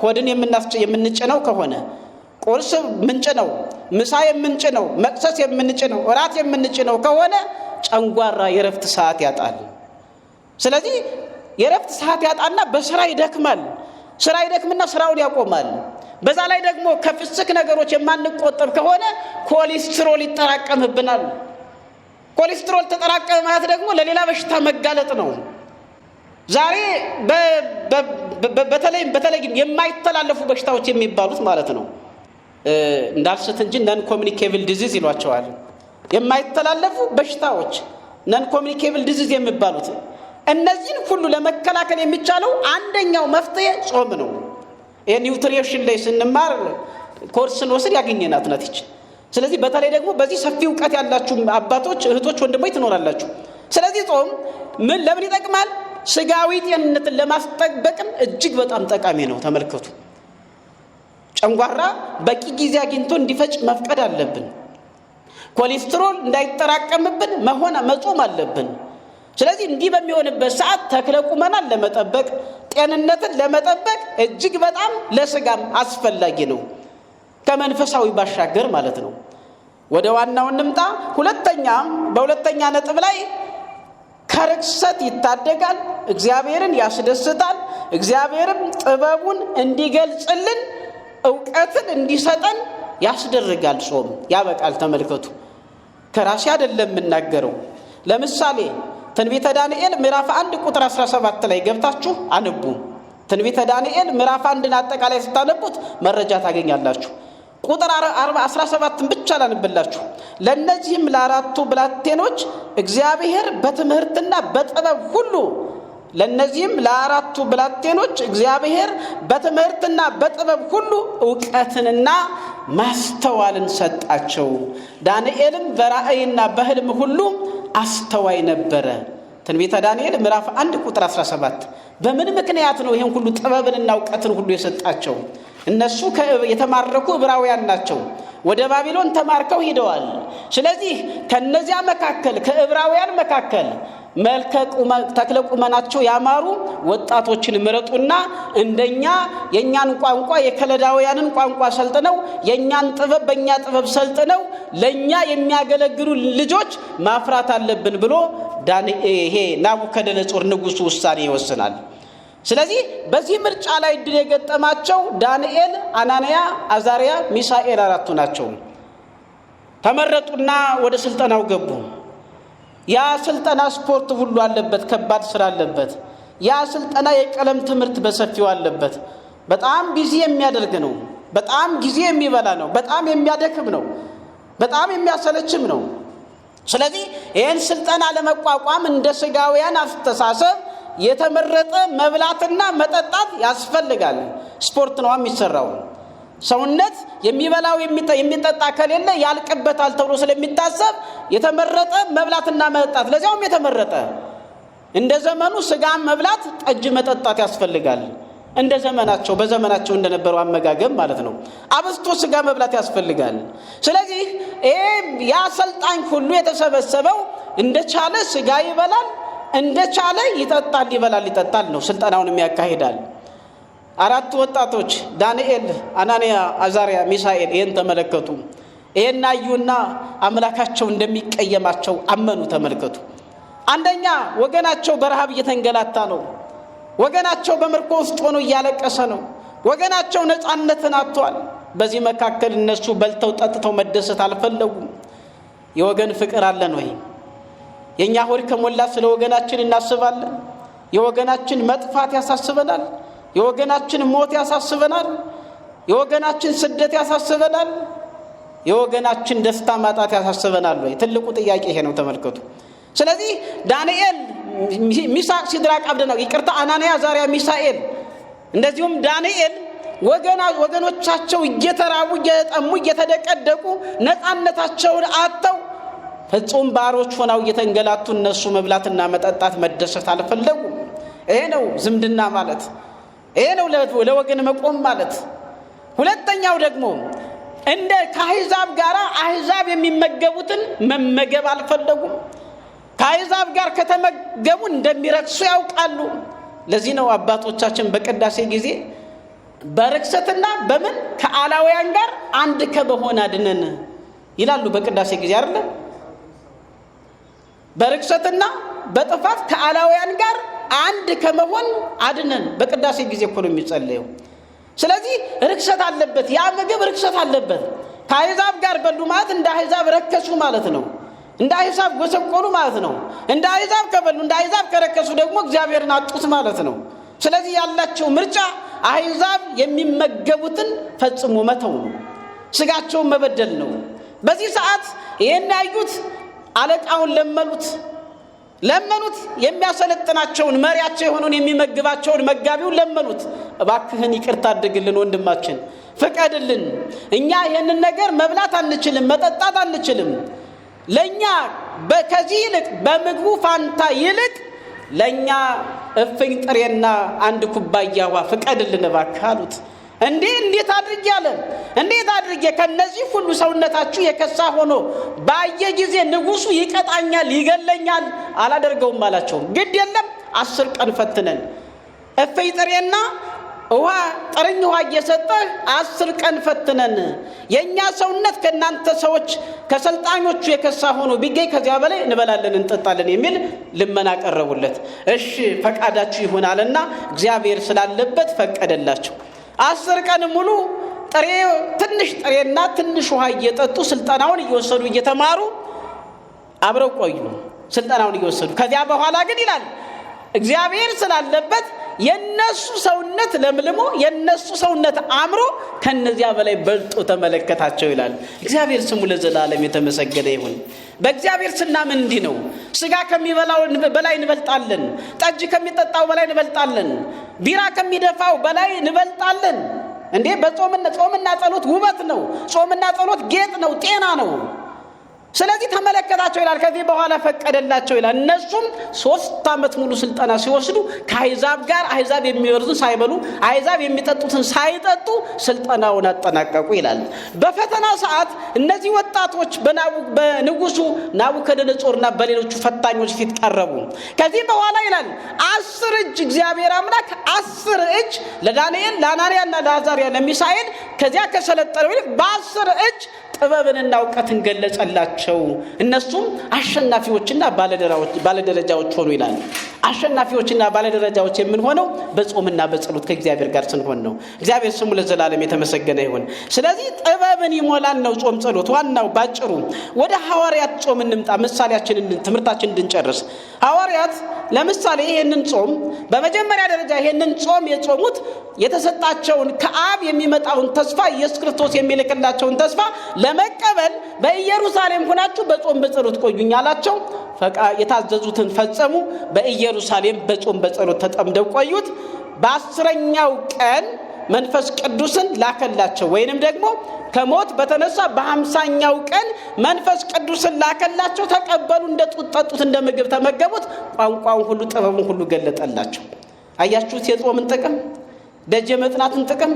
ሆድን የምንጭነው ከሆነ ቁርስ ምንጭነው፣ ምሳ የምንጭነው፣ መቅሰስ የምንጭነው፣ እራት የምንጭነው ከሆነ ጨንጓራ የረፍት ሰዓት ያጣል። ስለዚህ የረፍት ሰዓት ያጣና በስራ ይደክማል። ስራ ይደክምና ስራውን ያቆማል። በዛ ላይ ደግሞ ከፍስክ ነገሮች የማንቆጠብ ከሆነ ኮሌስትሮል ይጠራቀምብናል። ኮሌስትሮል ተጠራቀመ ማለት ደግሞ ለሌላ በሽታ መጋለጥ ነው። ዛሬ በተለይ የማይተላለፉ በሽታዎች የሚባሉት ማለት ነው እንዳልስት እንጂ ነን ኮሚኒኬብል ዲዚዝ ይሏቸዋል። የማይተላለፉ በሽታዎች ነን ኮሚኒኬብል ዲዚዝ የሚባሉት እነዚህን ሁሉ ለመከላከል የሚቻለው አንደኛው መፍትሄ ጾም ነው። የኒውትሪሽን ላይ ስንማር ኮርስን ወስድ ያገኘናት ናት ይች። ስለዚህ በተለይ ደግሞ በዚህ ሰፊ ዕውቀት ያላችሁ አባቶች፣ እህቶች፣ ወንድሞች ትኖራላችሁ። ስለዚህ ጾም ለምን ይጠቅማል? ስጋዊ ጤንነትን ለማስጠበቅም እጅግ በጣም ጠቃሚ ነው። ተመልከቱ፣ ጨንጓራ በቂ ጊዜ አግኝቶ እንዲፈጭ መፍቀድ አለብን። ኮሌስትሮል እንዳይጠራቀምብን መጾም አለብን። ስለዚህ እንዲህ በሚሆንበት ሰዓት ተክለ ቁመናን ለመጠበቅ ጤንነትን ለመጠበቅ እጅግ በጣም ለስጋም አስፈላጊ ነው፣ ከመንፈሳዊ ባሻገር ማለት ነው። ወደ ዋናው እንምጣ። በሁለተኛ ነጥብ ላይ ከርክሰት ይታደጋል፣ እግዚአብሔርን ያስደስታል፣ እግዚአብሔርም ጥበቡን እንዲገልጽልን ዕውቀትን እንዲሰጠን ያስደርጋል። ጾም ያበቃል። ተመልከቱ፣ ከራሴ አይደለም የምናገረው። ለምሳሌ ትንቢተ ዳንኤል ምዕራፍ 1 ቁጥር 17 ላይ ገብታችሁ አንቡ። ትንቢተ ዳንኤል ምዕራፍ 1ን አጠቃላይ ስታነቡት መረጃ ታገኛላችሁ። ቁጥር 17 ብቻ ላንብላችሁ። ለነዚህም ለአራቱ ብላቴኖች እግዚአብሔር በትምህርትና በጥበብ ሁሉ ዕውቀትንና ማስተዋልን ሰጣቸው። ዳንኤልም በራእይና በህልም ሁሉ አስተዋይ ነበረ። ትንቢተ ዳንኤል ምዕራፍ 1 ቁጥር 17። በምን ምክንያት ነው ይሄን ሁሉ ጥበብንና ዕውቀትን ሁሉ የሰጣቸው? እነሱ የተማረኩ ዕብራውያን ናቸው። ወደ ባቢሎን ተማርከው ሄደዋል። ስለዚህ ከነዚያ መካከል ከዕብራውያን መካከል ተክለ ቁመናቸው ያማሩ ወጣቶችን ምረጡና እንደኛ የኛን ቋንቋ የከለዳውያንን ቋንቋ ሰልጥነው የኛን ጥበብ በእኛ ጥበብ ሰልጥነው ለኛ የሚያገለግሉ ልጆች ማፍራት አለብን ብሎ ይሄ ናቡከደነጾር ንጉሱ ውሳኔ ይወስናል። ስለዚህ በዚህ ምርጫ ላይ ድል የገጠማቸው ዳንኤል፣ አናንያ፣ አዛሪያ፣ ሚሳኤል አራቱ ናቸው። ተመረጡና ወደ ስልጠናው ገቡ። ያ ስልጠና ስፖርት ሁሉ አለበት፣ ከባድ ስራ አለበት። ያ ስልጠና የቀለም ትምህርት በሰፊው አለበት። በጣም ቢዚ የሚያደርግ ነው። በጣም ጊዜ የሚበላ ነው። በጣም የሚያደክም ነው። በጣም የሚያሰለችም ነው። ስለዚህ ይህን ስልጠና ለመቋቋም እንደ ስጋውያን አስተሳሰብ የተመረጠ መብላትና መጠጣት ያስፈልጋል። ስፖርት ነው የሚሰራው። ሰውነት የሚበላው የሚጠጣ ከሌለ ያልቅበታል ተብሎ ስለሚታሰብ የተመረጠ መብላትና መጠጣት፣ ለዚያውም የተመረጠ እንደ ዘመኑ ስጋ መብላት ጠጅ መጠጣት ያስፈልጋል። እንደ ዘመናቸው በዘመናቸው እንደነበረው አመጋገብ ማለት ነው። አብስቶ ስጋ መብላት ያስፈልጋል። ስለዚህ ያ ሰልጣኝ ሁሉ የተሰበሰበው እንደቻለ ስጋ ይበላል፣ እንደቻለ ይጠጣል፣ ይበላል ይጠጣል ነው ስልጣናውን የሚያካሂዳል። አራቱ ወጣቶች ዳንኤል፣ አናንያ፣ አዛርያ፣ ሚሳኤል ይህን ተመለከቱ። ይህን አዩና አምላካቸው እንደሚቀየማቸው አመኑ። ተመልከቱ። አንደኛ ወገናቸው በረሃብ እየተንገላታ ነው። ወገናቸው በምርኮ ውስጥ ሆኖ እያለቀሰ ነው። ወገናቸው ነፃነትን አጥቷል። በዚህ መካከል እነሱ በልተው ጠጥተው መደሰት አልፈለጉም። የወገን ፍቅር አለን ወይ? የኛ ሆድ ከሞላ ስለ ወገናችን እናስባለን? የወገናችን መጥፋት ያሳስበናል? የወገናችን ሞት ያሳስበናል? የወገናችን ስደት ያሳስበናል? የወገናችን ደስታ ማጣት ያሳስበናል ወይ? ትልቁ ጥያቄ ይሄ ነው። ተመልከቱ። ስለዚህ ዳንኤል፣ ሚሳቅ፣ ሲድራቅ፣ አብደናጎ አናንያ፣ አዛርያ፣ ሚሳኤል እንደዚሁም ዳንኤል ወገኖቻቸው እየተራቡ እየጠሙ እየተደቀደቁ ነፃነታቸውን አጥተው ፍጹም ባሮች ሆነው እየተንገላቱ እነሱ መብላትና መጠጣት መደሰት አልፈለጉም። ይሄ ነው ዝምድና ማለት። ይሄ ነው ለወገን መቆም ማለት። ሁለተኛው ደግሞ እንደ ከአሕዛብ ጋር አሕዛብ የሚመገቡትን መመገብ አልፈለጉም። ከአሕዛብ ጋር ከተመገቡ እንደሚረክሱ ያውቃሉ። ለዚህ ነው አባቶቻችን በቅዳሴ ጊዜ በርክሰትና በምን ከአላውያን ጋር አንድ ከመሆን አድነን ይላሉ። በቅዳሴ ጊዜ አይደል? በርክሰትና በጥፋት ከአላውያን ጋር አንድ ከመሆን አድነን በቅዳሴ ጊዜ እኮ ነው የሚጸለየው። ስለዚህ ርክሰት አለበት፣ ያ ምግብ ርክሰት አለበት። ከአሕዛብ ጋር በሉ ማለት እንደ አሕዛብ ረከሱ ማለት ነው። እንደ አሕዛብ ጎሰቆሉ ማለት ነው። እንደ አሕዛብ ከበሉ እንደ አሕዛብ ከረከሱ ደግሞ እግዚአብሔርን አጡት ማለት ነው። ስለዚህ ያላቸው ምርጫ አሕዛብ የሚመገቡትን ፈጽሞ መተው ነው፣ ስጋቸውን መበደል ነው። በዚህ ሰዓት ይሄን ያዩት አለቃውን ለመኑት። የሚያሰለጥናቸውን መሪያቸው የሆነውን የሚመግባቸውን መጋቢውን ለመኑት። እባክህን ይቅርታ አድርግልን ወንድማችን፣ ፍቀድልን። እኛ ይህንን ነገር መብላት አንችልም፣ መጠጣት አንችልም። ለኛ ከዚህ ይልቅ በምግቡ ፋንታ ይልቅ ለኛ እፍኝ ጥሬና አንድ ኩባያ ውሃ ፍቀድልን እባክህ አሉት። እንዴት አድርጌ አለ? እንዴት አድርጌ ከነዚህ ሁሉ ሰውነታችሁ የከሳ ሆኖ ባየ ጊዜ ንጉሱ ይቀጣኛል፣ ይገለኛል አላደርገውም አላቸው። ግድ የለም 10 ቀን ፈትነን እፍኝ ጥሬና ውሃ ጥርኝ ውሃ እየሰጠህ 10 ቀን ፈትነን የኛ ሰውነት ከናንተ ሰዎች ከሰልጣኞቹ የከሳ ሆኖ ቢገኝ ከዚያ በላይ እንበላለን እንጠጣለን የሚል ልመና ቀረቡለት። እሺ ፈቃዳችሁ ይሆናልና እግዚአብሔር ስላለበት ፈቀደላቸው። 10 ቀን ሙሉ ትንሽ ጥሬና ትንሽ ውሃ እየጠጡ ስልጣናውን እየወሰዱ እየተማሩ አብረው ቆዩ። ስልጣናውን እየወሰዱ ከዚያ በኋላ ግን ይላል እግዚአብሔር ስላለበት የነሱ ሰውነት ለምልሞ የነሱ ሰውነት አምሮ ከነዚያ በላይ በልጦ ተመለከታቸው ይላል። እግዚአብሔር ስሙ ለዘላለም የተመሰገነ ይሁን። በእግዚአብሔር ስናምን እንዲህ ነው። ስጋ ከሚበላው በላይ እንበልጣለን። ጠጅ ከሚጠጣው በላይ እንበልጣለን። ቢራ ከሚደፋው በላይ እንበልጣለን። እንዴ ጾምና ጸሎት ውበት ነው። ጾምና ጸሎት ጌጥ ነው፣ ጤና ነው። ስለዚህ ተመለከታቸው ይላል። ከዚህ በኋላ ፈቀደላቸው ይላል። እነሱም 3 ዓመት ሙሉ ስልጣና ሲወስዱ ከአሕዛብ ጋር አሕዛብ የሚበሉትን ሳይበሉ አሕዛብ የሚጠጡትን ሳይጠጡ ስልጣናውን አጠናቀቁ ይላል። በፈተና ሰዓት እነዚህ ወጣቶች በንጉሱ ናቡከደነጾርና በሌሎቹ ፈታኞች ፊት ቀረቡ። ከዚህ በኋላ ይላል 10 እጅ እግዚአብሔር አምላክ 10 እጅ ለዳንኤል፣ ለአናንያና ለአዛርያ፣ ለሚሳኤል ከዚያ ከሰለጠነው ይልቅ በ10 እጅ ጥበብንና እውቀትን ገለጸላቸው። እነሱም አሸናፊዎችና ባለደረጃዎች ሆኑ ይላል። አሸናፊዎችና ባለደረጃዎች የምንሆነው በጾምና በጸሎት ከእግዚአብሔር ጋር ስንሆን ነው። እግዚአብሔር ስሙ ለዘላለም የተመሰገነ ይሁን። ስለዚህ ጥበብን ይሞላል ነው ጾም ጸሎት። ዋናው ባጭሩ ወደ ሐዋርያት ጾም እንምጣ፣ ምሳሌያችንን ትምህርታችንን እንድንጨርስ። ሐዋርያት ለምሳሌ ይሄንን ጾም በመጀመሪያ ደረጃ ይሄንን ጾም የጾሙት የተሰጣቸውን ከአብ የሚመጣውን ተስፋ ኢየሱስ ክርስቶስ የሚልክላቸውን ተስፋ ለመቀበል በኢየሩሳሌም ሆናችሁ በጾም በጸሎት ቆዩኝ አላቸው። የታዘዙትን ፈጸሙ። በኢየሩሳሌም በጾም በጸሎት ተጠምደው ቆዩት። በ10ኛው ቀን መንፈስ ቅዱስን ላከላቸው። ወይንም ደግሞ ከሞት በተነሳ በ50ኛው ቀን መንፈስ ቅዱስን ላከላቸው። ተቀበሉ። እንደ ጡት ጠጡት፣ እንደ ምግብ ተመገቡት። ቋንቋውን ሁሉ ጥበቡን ሁሉ ገለጠላቸው። አያችሁት የጾምን ጥቅም? ደጅ መጥናትን ጥቅም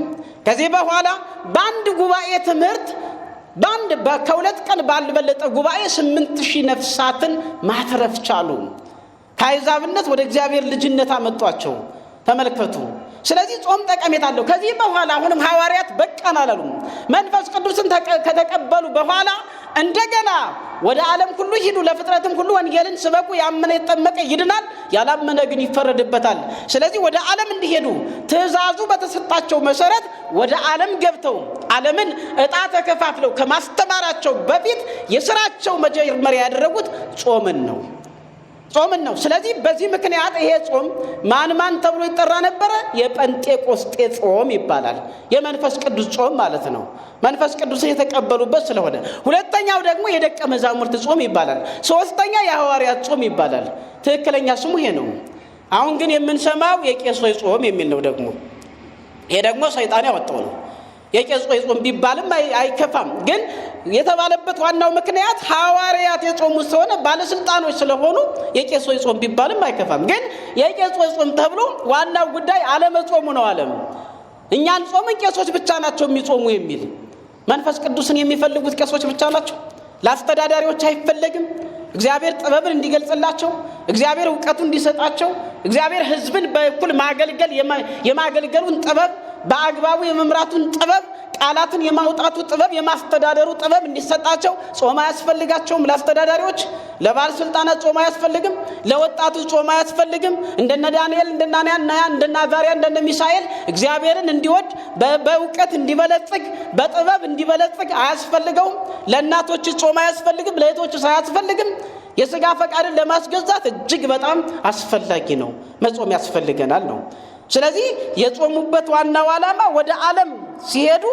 ከዚህ በኋላ በአንድ ጉባኤ ትምህርት ከሁለት ቀን ባልበለጠ ጉባኤ 8000 ነፍሳትን ማትረፍ ቻሉ። ከአሕዛብነት ወደ እግዚአብሔር ልጅነት አመጧቸው። ተመልከቱ። ስለዚህ ጾም ጠቀሜታ አለው። ከዚህ በኋላ አሁንም ሐዋርያት በቃን አላሉም። መንፈስ ቅዱስን ከተቀበሉ በኋላ እንደገና ወደ ዓለም ሁሉ ሂዱ፣ ለፍጥረትም ሁሉ ወንጌልን ስበኩ፣ ያመነ የተጠመቀ ይድናል፣ ያላመነ ግን ይፈረድበታል። ስለዚህ ወደ ዓለም እንዲሄዱ ትእዛዙ በተሰጣቸው መሰረት ወደ ዓለም ገብተው ዓለምን ዕጣ ተከፋፍለው ከማስተማራቸው በፊት የሥራቸው መጀመሪያ ያደረጉት ጾምን ነው። ስለዚህ በዚህ ምክንያት ይሄ ጾም ማን ተብሎ ይጠራ ነበረ? የጴንጤቆስጤ ጾም ይባላል። የመንፈስ ቅዱስ ጾም ማለት ነው። መንፈስ ቅዱስን የተቀበሉበት ስለሆነ። ሁለተኛው ደግሞ የደቀ መዛሙርት ጾም ይባላል። ሶስተኛ የሐዋርያት ጾም ይባላል። ትክክለኛ ስሙ ይሄ ነው። አሁን ግን የምንሰማው የቄሶች ጾም የሚል ነው። ደግሞ ይሄ ደግሞ ሰይጣን ያወጣው ነው። የቄሶች ጾም ቢባልም አይከፋም። ግን የተባለበት ዋናው ምክንያት ሐዋርያት የጾሙት ስለሆነ ባለስልጣኖች ስለሆኑ የቄሶች ጾም ቢባልም አይከፋም። ግን የቄሶች ጾም ተብሎ ዋናው ጉዳይ አለመጾሙ ነው። ዓለም እኛን ጾምን ቄሶች ብቻ ናቸው የሚጾሙ የሚል መንፈስ ቅዱስን የሚፈልጉት ቄሶች ብቻ ናቸው። ለአስተዳዳሪዎች አይፈለግም። እግዚአብሔር ጥበብን እንዲገልጽላቸው፣ እግዚአብሔር ዕውቀቱን እንዲሰጣቸው፣ እግዚአብሔር ሕዝብን በእኩል ማገልገል የማገልገሉን ጥበብ፣ በአግባቡ የመምራቱን ጥበብ፣ ቃላትን የማውጣቱ ጥበብ፣ የማስተዳደሩ ጥበብ እንዲሰጣቸው ጾም አያስፈልጋቸውም። ለአስተዳዳሪዎች፣ ለባለስልጣናት ጾም አያስፈልግም። ለወጣቱ ጾም አያስፈልግም። እንደነ ዳንኤል፣ እንደነ አናንያ፣ እንደነ አዛርያ፣ እንደነ ሚሳኤል እግዚአብሔርን እንዲወድ በእውቀት እንዲበለጽግ በጥበብ እንዲበለጽግ አያስፈልገውም። ለእናቶች ጾም አያስፈልግም። ለእህቶች አያስፈልግም። የሥጋ ፈቃድን ለማስገዛት እጅግ በጣም አስፈላጊ ነው። መጾም ያስፈልገናል ነው። ስለዚህ የጾሙበት ዋናው ዓላማ ወደ ዓለም ሲሄዱ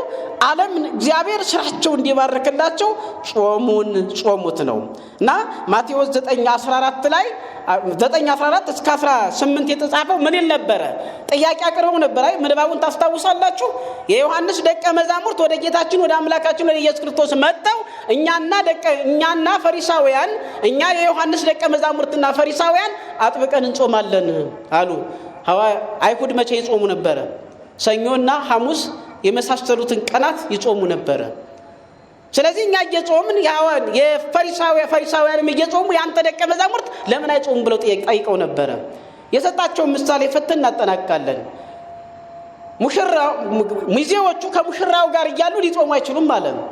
ዓለም እግዚአብሔር ስራቸው እንዲባርክላቸው ጾሙት ነው እና ማቴዎስ 9:14 ላይ 9:14 እስከ 18 የተጻፈው ምን ይል ነበረ? ጥያቄ አቅርበው ነበር። ምንባቡን ታስታውሳላችሁ? የዮሐንስ ደቀ መዛሙርት ወደ ጌታችን ወደ አምላካችን ወደ ኢየሱስ ክርስቶስ መጥተው እኛና ፈሪሳውያን እኛ የዮሐንስ ደቀ መዛሙርትና ፈሪሳውያን አጥብቀን እንጾማለን አሉ። አይሁድ መቼ ይጾሙ ነበረ? ሰኞና ሐሙስ የመሳሰሉትን ቀናት ይጾሙ ነበረ። ስለዚህ እኛ እየጾምን የፈሪሳውያንም እየጾሙ ያንተ ደቀ መዛሙርት ለምን አይጾሙ ብለው ጠይቀው ነበረ። የሰጣቸው ምሳሌ ፈተን እናጠናቅቃለን። ሚዜዎቹ ከሙሽራው ጋር እያሉ ሊጾሙ አይችሉም ማለት ነው።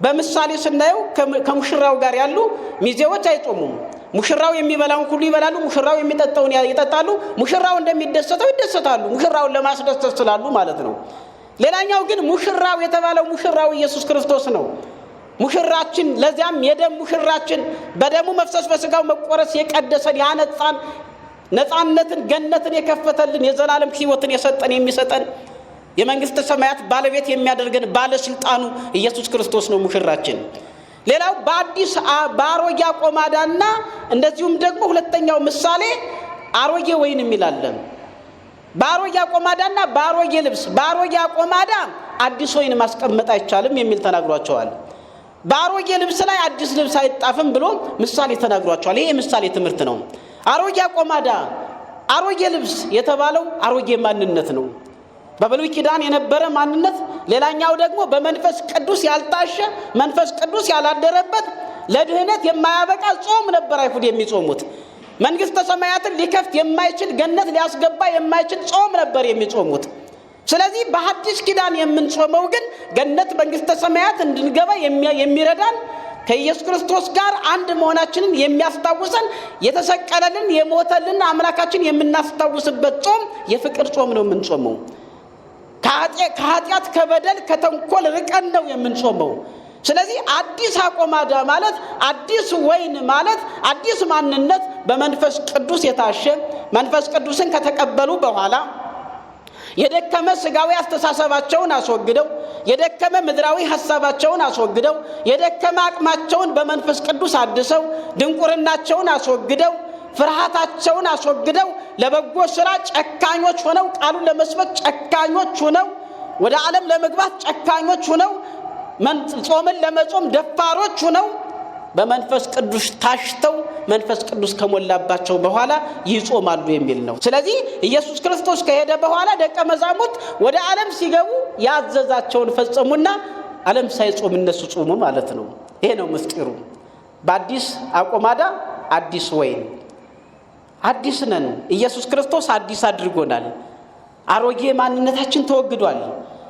በምሳሌ ስናየው ከሙሽራው ጋር ያሉ ሚዜዎች አይጾሙም። ሙሽራው የሚበላውን ሁሉ ይበላሉ፣ ሙሽራው የሚጠጣውን ይጠጣሉ፣ ሙሽራው እንደሚደሰተው ይደሰታሉ። ሙሽራውን ለማስደሰት ስላሉ ማለት ነው። ሌላኛው ግን ሙሽራው የተባለው ሙሽራው ኢየሱስ ክርስቶስ ነው። ሙሽራችን፣ ለዚያም የደም ሙሽራችን በደሙ መፍሰስ በስጋው መቆረስ የቀደሰን ያነጻን፣ ነፃነትን ገነትን የከፈተልን፣ የዘላለም ሕይወትን የሰጠን የሚሰጠን የመንግስት ሰማያት ባለቤት የሚያደርገን ባለስልጣኑ ኢየሱስ ክርስቶስ ነው ሙሽራችን። ሌላው በአሮጌ አቆማዳና እንደዚሁም ደግሞ ሁለተኛው ምሳሌ አሮጌ ወይን የሚላለን። በአሮጌ አቆማዳና በአሮጌ ልብስ፣ በአሮጌ አቆማዳ አዲስ ወይን ማስቀመጥ አይቻልም የሚል ተናግሯቸዋል። በአሮጌ ልብስ ላይ አዲስ ልብስ አይጣፍም ብሎ ምሳሌ ተናግሯቸዋል። ይሄ ምሳሌ ትምህርት ነው። አሮጌ አቆማዳ፣ አሮጌ ልብስ የተባለው አሮጌ ማንነት ነው። በብሉይ ኪዳን የነበረ ማንነት። ሌላኛው ደግሞ በመንፈስ ቅዱስ ያልታሸ መንፈስ ቅዱስ ያላደረበት ለድህነት የማያበቃ ጾም ነበር አይሁድ የሚጾሙት። መንግስተ ሰማያትን ሊከፍት የማይችል ገነት ሊያስገባ የማይችል ጾም ነበር የሚጾሙት። ስለዚህ በሐዲስ ኪዳን የምንጾመው ግን ገነት መንግስተ ሰማያት እንድንገባ የሚረዳን ከኢየሱስ ክርስቶስ ጋር አንድ መሆናችንን የሚያስታውሰን የተሰቀለልን የሞተልን አምላካችን የምናስታውስበት ጾም የፍቅር ጾም ነው የምንጾመው። ከኃጢአት ከበደል ከተንኮል ርቀን ነው የምንጾመው። ስለዚህ አዲስ አቆማዳ ማለት አዲስ ወይን ማለት አዲስ ማንነት በመንፈስ ቅዱስ የታሸ መንፈስ ቅዱስን ከተቀበሉ በኋላ የደከመ ስጋዊ አስተሳሰባቸውን አስወግደው የደከመ ምድራዊ ሐሳባቸውን አስወግደው የደከመ አቅማቸውን በመንፈስ ቅዱስ አድሰው ድንቁርናቸውን አስወግደው ፍርሃታቸውን አስወግደው ለበጎ ሥራ ጨካኞች ሆነው ቃሉን ለመስበክ ጨካኞች ሆነው ወደ ዓለም ለመግባት ጨካኞች ሆነው ጾምን ለመጾም ደፋሮች ሆነው በመንፈስ ቅዱስ ታሽተው መንፈስ ቅዱስ ከሞላባቸው በኋላ ይጾማሉ የሚል ነው። ስለዚህ ኢየሱስ ክርስቶስ ከሄደ በኋላ ደቀ መዛሙርት ወደ ዓለም ሲገቡ ያዘዛቸውን ፈጸሙና ዓለም ሳይጾም እነሱ ጾሙ ማለት ነው። ይሄ ነው ምስጢሩ። በአዲስ አቆማዳ አዲስ ወይን አዲስ ነን። ኢየሱስ ክርስቶስ አዲስ አድርጎናል። አሮጌ ማንነታችን ተወግዷል።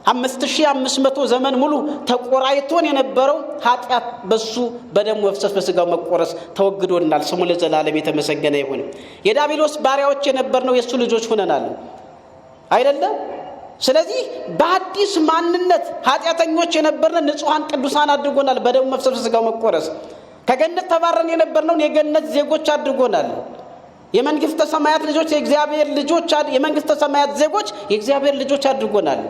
5500 ዘመን ሙሉ ተቆራይቶን የነበረው ኃጢአት በሱ በደሙ መፍሰስ በስጋው መቆረስ ተወግዶናል። ስሙ ለዘላለም የተመሰገነ ይሁን። የዲያብሎስ ባሪያዎች የነበርነው የሱ ልጆች ሆነናል አይደለም? ስለዚህ በአዲስ ማንነት ኃጢአተኞች የነበርነው ንጹሃን ቅዱሳን አድርጎናል። በደሙ መፍሰስ በስጋው መቆረስ ከገነት ተባረን የነበርነው የገነት ዜጎች አድርጎናል። የመንግስተ ሰማያት ልጆች የእግዚአብሔር ልጆች የመንግስተ ሰማያት ዜጎች የእግዚአብሔር ልጆች አድርጎናል።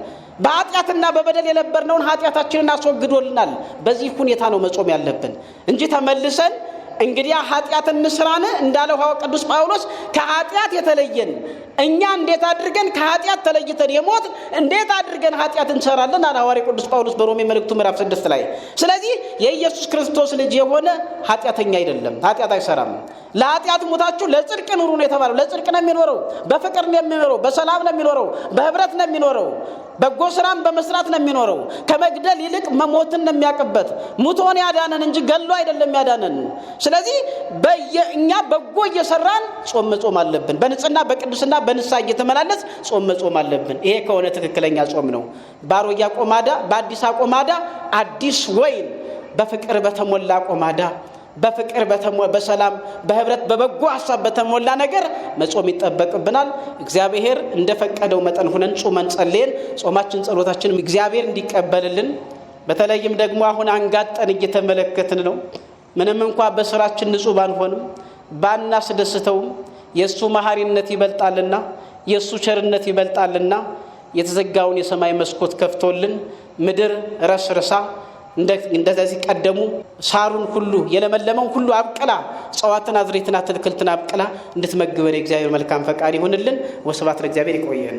በኃጢአትና በበደል የነበርነውን ኃጢአታችንን አስወግዶልናል። በዚህ ሁኔታ ነው መጾም ያለብን እንጂ ተመልሰን እንግዲህ ኃጢአትን እንስራን እንዳለው ቅዱስ ጳውሎስ ከኃጢአት የተለየን እኛ እንዴት አድርገን ከኃጢአት ተለይተን የሞት እንዴት አድርገን ኃጢአት እንሰራለን አለ ሐዋርያው ቅዱስ ጳውሎስ በሮሜ መልእክቱ ምዕራፍ 6 ላይ። ስለዚህ የኢየሱስ ክርስቶስ ልጅ የሆነ ኃጢአተኛ አይደለም፣ ኃጢአት አይሰራም። ለኃጢአት ሞታችሁ ለጽድቅ ኑሩ ነው የተባለው። ለጽድቅ ነው የሚኖረው፣ በፍቅር ነው የሚኖረው፣ በሰላም ነው የሚኖረው፣ በህብረት ነው የሚኖረው፣ በጎ ስራን በመስራት ነው የሚኖረው። ከመግደል ይልቅ መሞትን ነው የሚያቀበት። ሙቶን ያዳነን እንጂ ገሎ አይደለም ያዳነን። ስለዚህ እኛ በጎ እየሰራን ጾም መጾም አለብን። በንጽህና በቅድስና በንስሐ እየተመላለስ ጾም መጾም አለብን። ይሄ ከሆነ ትክክለኛ ጾም ነው። በአሮጌ አቆማዳ በአዲስ አቆማዳ አዲስ ወይን በፍቅር በተሞላ አቆማዳ በፍቅር በሰላም በህብረት በበጎ ሐሳብ በተሞላ ነገር መጾም ይጠበቅብናል። እግዚአብሔር እንደፈቀደው መጠን ሆነን ጾመን ጸልየን ጾማችን ጸሎታችን እግዚአብሔር እንዲቀበልልን በተለይም ደግሞ አሁን አንጋጠን እየተመለከትን ነው። ምንም እንኳን በስራችን ንጹህ ባንሆንም ባናስደስተውም የሱ መሐሪነት ይበልጣልና የሱ ቸርነት ይበልጣልና የተዘጋውን የሰማይ መስኮት ከፍቶልን ምድር ረስርሳ እንደዚህ ቀደሙ ሳሩን ሁሉ የለመለመው ሁሉ አብቅላ ጸዋትን አዝሬትና አትክልትን አብቅላ እንድትመግበን የእግዚአብሔር መልካም ፈቃድ ይሁንልን። ወስብሐት ለእግዚአብሔር። ይቆየን።